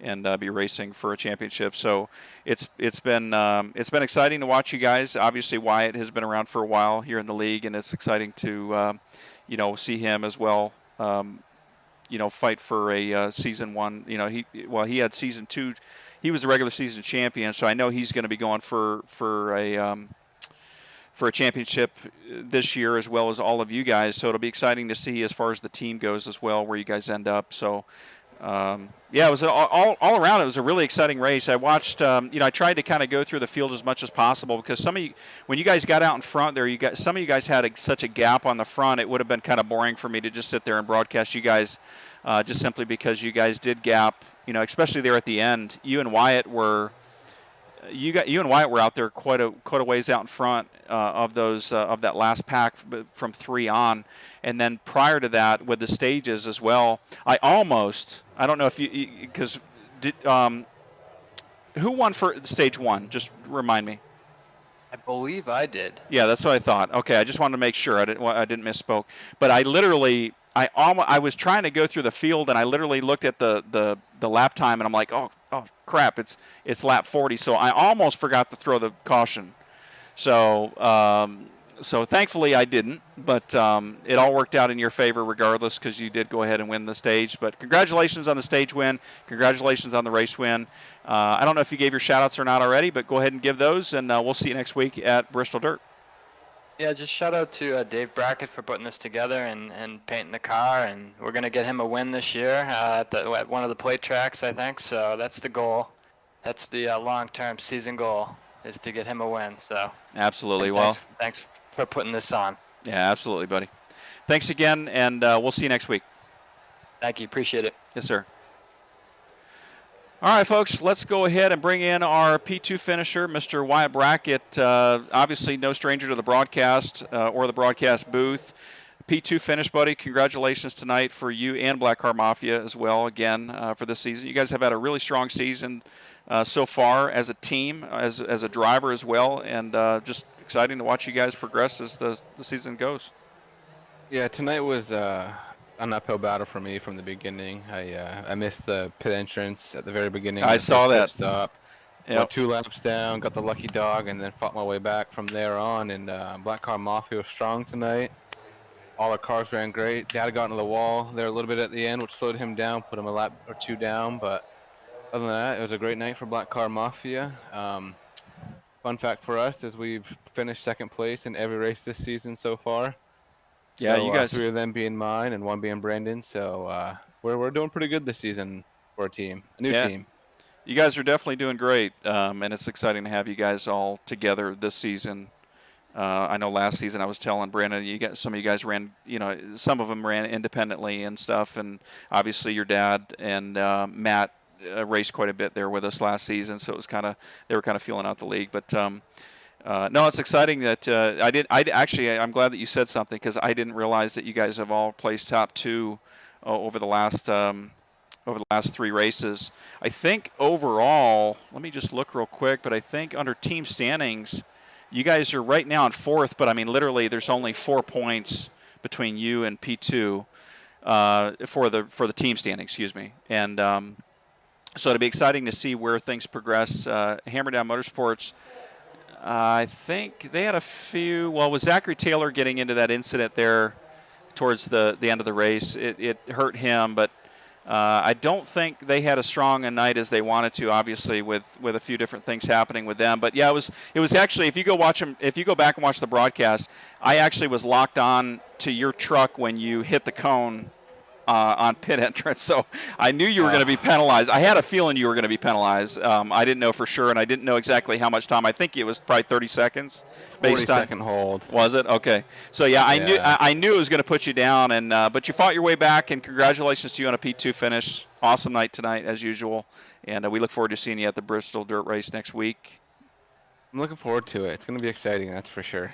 and be racing for a championship. So it's been exciting to watch you guys. Obviously, Wyatt has been around for a while here in the league, and it's exciting to see him as well. Fight for a season 1. He had season 2. He was the regular season champion, so I know he's going to be going for a championship this year, as well as all of you guys. So it'll be exciting to see as far as the team goes as well, where you guys end up. So yeah, it was all around. It was a really exciting race. I watched. I tried to kind of go through the field as much as possible because some of you, when you guys got out in front there, some of you guys had such a gap on the front. It would have been kind of boring for me to just sit there and broadcast you guys, just simply because you guys did gap. Especially there at the end. You and Wyatt were out there quite a ways out in front of that last pack from 3 on, and then prior to that with the stages as well. I don't know if who won for stage 1? Just remind me. I believe I did. Yeah, that's what I thought. Okay, I just wanted to make sure I didn't misspoke. But I was trying to go through the field, and I literally looked at the lap time, and I'm like, oh crap, it's lap 40. So I almost forgot to throw the caution. So thankfully I didn't, but it all worked out in your favor regardless because you did go ahead and win the stage. But congratulations on the stage win. Congratulations on the race win. I don't know if you gave your shout-outs or not already, but go ahead and give those, and we'll see you next week at Bristol Dirt. Yeah, just shout out to Dave Brackett for putting this together and painting the car, and we're going to get him a win this year at one of the plate tracks, I think. So that's the goal. That's the long-term season goal, is to get him a win. So absolutely. Thanks for putting this on. Yeah, absolutely, buddy. Thanks again, and we'll see you next week. Thank you. Appreciate it. Yes, sir. All right, folks, let's go ahead and bring in our P2 finisher, Mr. Wyatt Brackett. Obviously, no stranger to the broadcast or the broadcast booth. P2 finish, buddy. Congratulations tonight for you and Black Car Mafia as well, again, for this season. You guys have had a really strong season so far as a team, as a driver as well, and just exciting to watch you guys progress as the season goes. Yeah, tonight was an uphill battle for me from the beginning. I missed the pit entrance at the very beginning. I saw that. Stop. Yep. Went 2 laps down, got the lucky dog, and then fought my way back from there on. And Black Car Mafia was strong tonight. All our cars ran great. Dad got into the wall there a little bit at the end, which slowed him down, put him a lap or 2 down. But other than that, it was a great night for Black Car Mafia. Fun fact for us is we've finished 2nd place in every race this season so far. Yeah, so, you guys. 3 of them being mine and 1 being Brandon. So we're doing pretty good this season for a team, a new team. You guys are definitely doing great, and it's exciting to have you guys all together this season. I know last season I was telling Brandon, some of you guys ran, some of them ran independently and stuff, and obviously your dad and Matt raced quite a bit there with us last season, so it was they were kind of feeling out the league, but. No, it's exciting that I'm glad that you said something because I didn't realize that you guys have all placed top 2 over the last 3 races. I think overall, let me just look real quick, but I think under team standings, you guys are right now in 4th, but I mean literally there's only 4 points between you and P2 for the team standings, excuse me. And so it'll be exciting to see where things progress. Hammer Down Motorsports. I think they had a few. Well, with Zachary Taylor getting into that incident there towards the end of the race, it hurt him. But I don't think they had as strong a night as they wanted to. Obviously, with a few different things happening with them. But yeah, it was actually if you go back and watch the broadcast, I actually was locked on to your truck when you hit the cone. On pit entrance, so I knew you were going to be penalized. I had a feeling you were going to be penalized. I didn't know for sure, and I didn't know exactly how much time. I think it was probably 30 seconds. 40-second hold. Was it? Okay. So yeah, I knew it was going to put you down, and but you fought your way back, and congratulations to you on a P2 finish. Awesome night tonight as usual, and we look forward to seeing you at the Bristol Dirt Race next week. I'm looking forward to it. It's going to be exciting, that's for sure.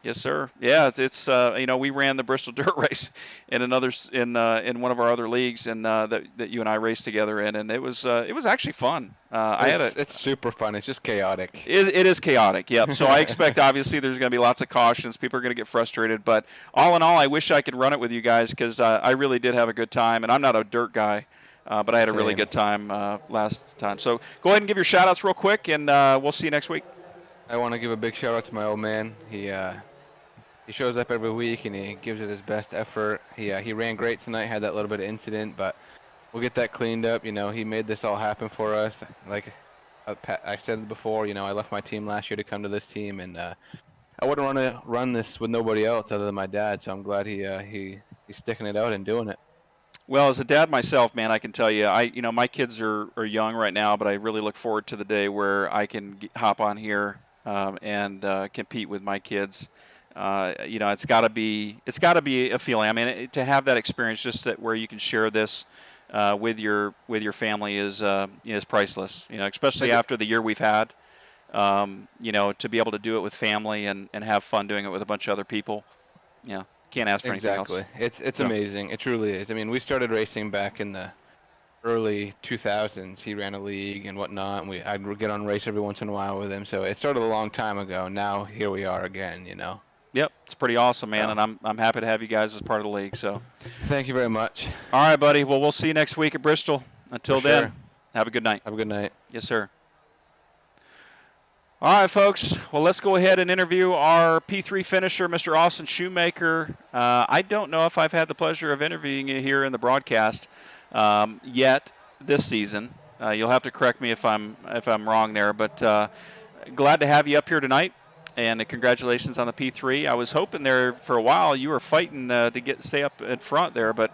Yes, sir. Yeah, it's we ran the Bristol Dirt Race in in one of our other leagues, and that you and I raced together in, and it was actually fun. It's super fun. It's just chaotic. It is chaotic. Yep. So I expect obviously there's going to be lots of cautions. People are going to get frustrated, but all in all, I wish I could run it with you guys because I really did have a good time, and I'm not a dirt guy. But I had a really good time last time. So go ahead and give your shout-outs real quick, and we'll see you next week. I want to give a big shout-out to my old man. He shows up every week, and he gives it his best effort. He ran great tonight, had that little bit of incident, but we'll get that cleaned up. He made this all happen for us. Like I said before, I left my team last year to come to this team, and I wouldn't want to run this with nobody else other than my dad, so I'm glad he's sticking it out and doing it. Well, as a dad myself, man, I can tell you, my kids are young right now, but I really look forward to the day where I can hop on here and compete with my kids. It's got to be a feeling. I mean, to have that experience, just where you can share this with your family is priceless. Especially after the year we've had. To be able to do it with family and have fun doing it with a bunch of other people. Can't ask for anything else. Exactly. It's amazing. It truly is. I mean, we started racing back in the early 2000s. He ran a league and whatnot, and I'd get on race every once in a while with him. So it started a long time ago. Now here we are again, Yep, it's pretty awesome, man, and I'm happy to have you guys as part of the league. So, thank you very much. All right, buddy. Well, we'll see you next week at Bristol. Until then, sure. Have a good night. Have a good night. Yes, sir. All right, folks. Well, let's go ahead and interview our P3 finisher, Mr. Austin Shoemaker. I don't know if I've had the pleasure of interviewing you here in the broadcast yet this season. You'll have to correct me if I'm wrong there, but glad to have you up here tonight. And congratulations on the P3. I was hoping there for a while you were fighting to stay up in front there, but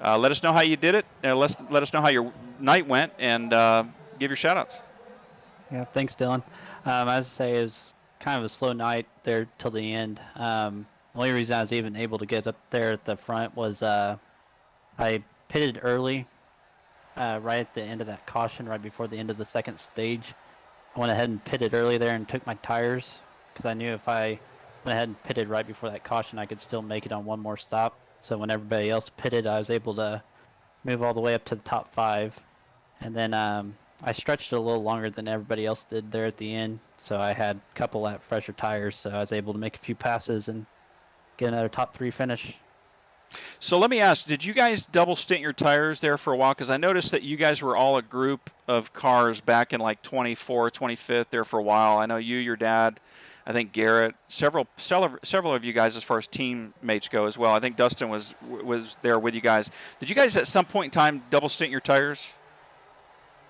let us know how you did it. Let us know how your night went, and give your shout-outs. Yeah, thanks, Dylan. As I say, it was kind of a slow night there till the end. The only reason I was even able to get up there at the front was I pitted early, right at the end of that caution, right before the end of the second stage. I went ahead and pitted early there and took my tires because I knew if I went ahead and pitted right before that caution, I could still make it on one more stop. So when everybody else pitted, I was able to move all the way up to the top 5. And then I stretched it a little longer than everybody else did there at the end, so I had a couple lap fresher tires, so I was able to make a few passes and get another top 3 finish. So let me ask, did you guys double stint your tires there for a while? Because I noticed that you guys were all a group of cars back in like 24th, 25th there for a while. I know you, your dad, I think Garrett, several of you guys as far as teammates go as well. I think Dustin was there with you guys. Did you guys at some point in time double stint your tires?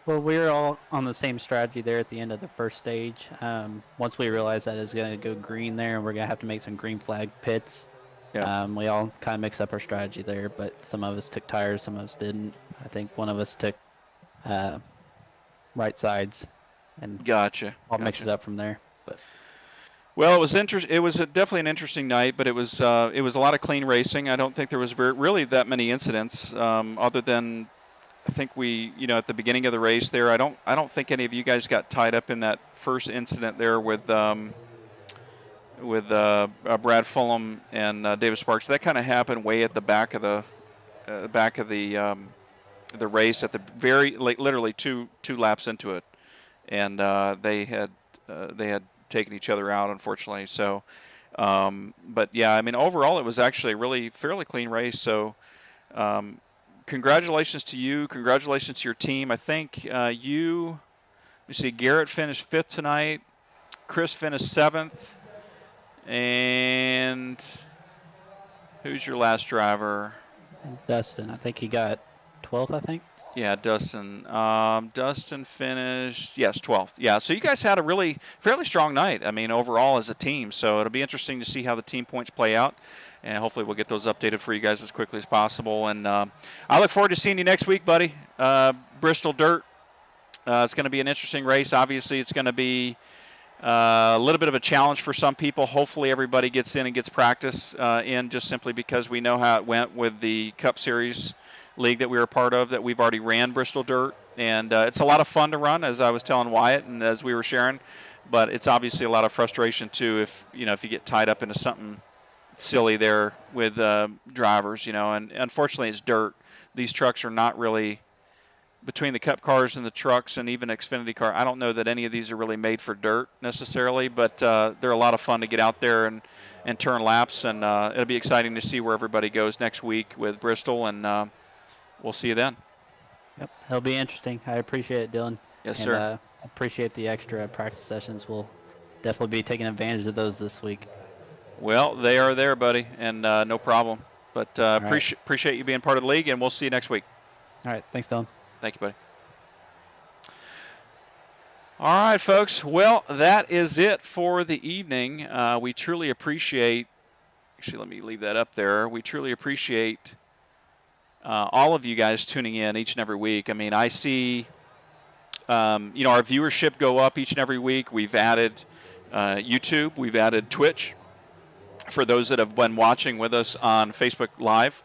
Well, we were all on the same strategy there at the end of the first stage. Once we realized that it was going to go green there and we're going to have to make some green flag pits, we all kind of mixed up our strategy there, but some of us took tires, some of us didn't. I think one of us took right sides and I'll mix it up from there. But well, it was definitely an interesting night, but it was a lot of clean racing. I don't think there was really that many incidents other than I think we, at the beginning of the race there, I don't think any of you guys got tied up in that first incident there with Brad Fulham and David Sparks. That kind of happened way at the back of the race at the very literally two laps into it, and they had taken each other out, unfortunately. So, but yeah, I mean, overall it was actually a really fairly clean race. So. Congratulations to you. Congratulations to your team. I think Garrett finished 5th tonight. Chris finished 7th. And who's your last driver? Dustin. I think he got 12th, I think. Yeah, Dustin. Dustin finished, 12th. Yeah, so you guys had a really fairly strong night, I mean, overall as a team. So it'll be interesting to see how the team points play out. And hopefully we'll get those updated for you guys as quickly as possible. And I look forward to seeing you next week, buddy. Bristol Dirt. It's going to be an interesting race. Obviously, it's going to be a little bit of a challenge for some people. Hopefully everybody gets in and gets practice in, just simply because we know how it went with the Cup Series league that we were a part of, that we've already ran Bristol Dirt. And it's a lot of fun to run, as I was telling Wyatt and as we were sharing. But it's obviously a lot of frustration, too, if you get tied up into something silly there with drivers, and unfortunately it's dirt. These trucks are not really, between the Cup cars and the trucks and even Xfinity car, I don't know that any of these are really made for dirt necessarily, but they're a lot of fun to get out there and turn laps, and it'll be exciting to see where everybody goes next week with Bristol, and we'll see you then. Yep, it'll be interesting. I appreciate it, Dylan. Yes, sir. I appreciate the extra practice sessions. We'll definitely be taking advantage of those this week. Well, they are there, buddy, and no problem. But appreciate you being part of the league, and we'll see you next week. All right. Thanks, Dylan. Thank you, buddy. All right, folks. Well, that is it for the evening. We truly appreciate – actually, let me leave that up there. We truly appreciate all of you guys tuning in each and every week. I mean, I see, our viewership go up each and every week. We've added YouTube. We've added Twitch for those that have been watching with us on Facebook Live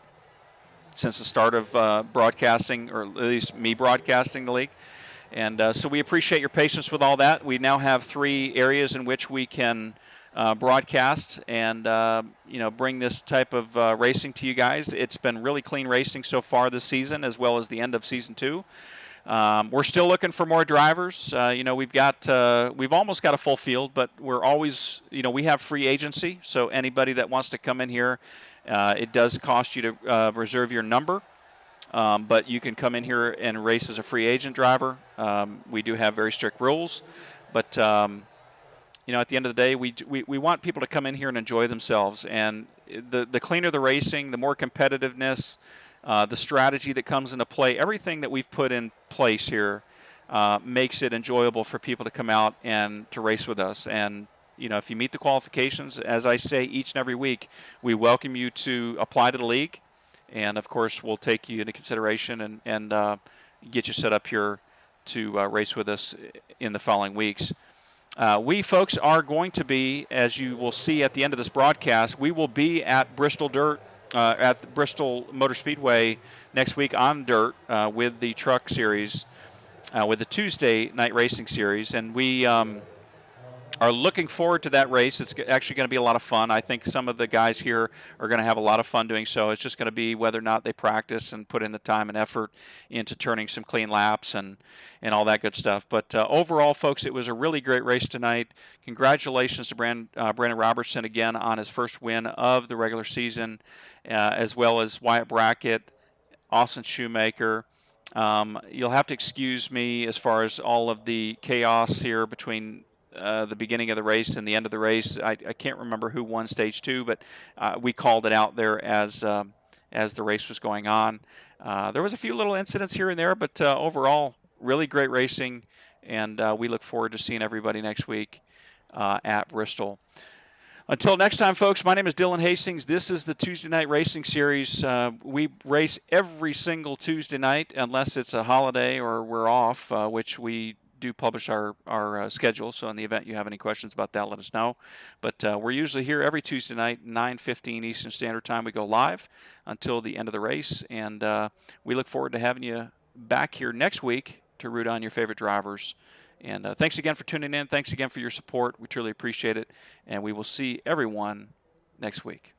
since the start of broadcasting, or at least me broadcasting the league. And so we appreciate your patience with all that. We now have 3 areas in which we can broadcast and bring this type of racing to you guys. It's been really clean racing so far this season, as well as the end of season 2. We're still looking for more drivers. We've almost got a full field, but we're always, we have free agency. So anybody that wants to come in here, it does cost you to reserve your number. But you can come in here and race as a free agent driver. We do have very strict rules, but at the end of the day, we want people to come in here and enjoy themselves. And the cleaner the racing, the more competitiveness, the strategy that comes into play, everything that we've put in place here makes it enjoyable for people to come out and to race with us. And if you meet the qualifications, as I say each and every week, we welcome you to apply to the league. And, of course, we'll take you into consideration and get you set up here to race with us in the following weeks. We, folks, are going to be, as you will see at the end of this broadcast, we will be at Bristol Dirt, at the Bristol Motor Speedway next week on dirt with the truck series, with the Tuesday night racing series. And we are looking forward to that race. It's actually going to be a lot of fun. I think some of the guys here are going to have a lot of fun doing so. It's just going to be whether or not they practice and put in the time and effort into turning some clean laps and all that good stuff. But overall, folks, it was a really great race tonight. Congratulations to Brandon Robertson again on his first win of the regular season, as well as Wyatt Brackett, Austin Shoemaker. You'll have to excuse me as far as all of the chaos here between the beginning of the race and the end of the race. I can't remember who won stage 2, but we called it out there as the race was going on. There was a few little incidents here and there, but overall, really great racing, and we look forward to seeing everybody next week at Bristol. Until next time, folks, my name is Dylan Hastings. This is the Tuesday Night Racing Series. We race every single Tuesday night, unless it's a holiday or we're off, which we do publish our schedule. So in the event you have any questions about that, let us know. But we're usually here every Tuesday night, 9:15 Eastern Standard Time. We go live until the end of the race. And we look forward to having you back here next week to root on your favorite drivers. And thanks again for tuning in. Thanks again for your support. We truly appreciate it. And we will see everyone next week.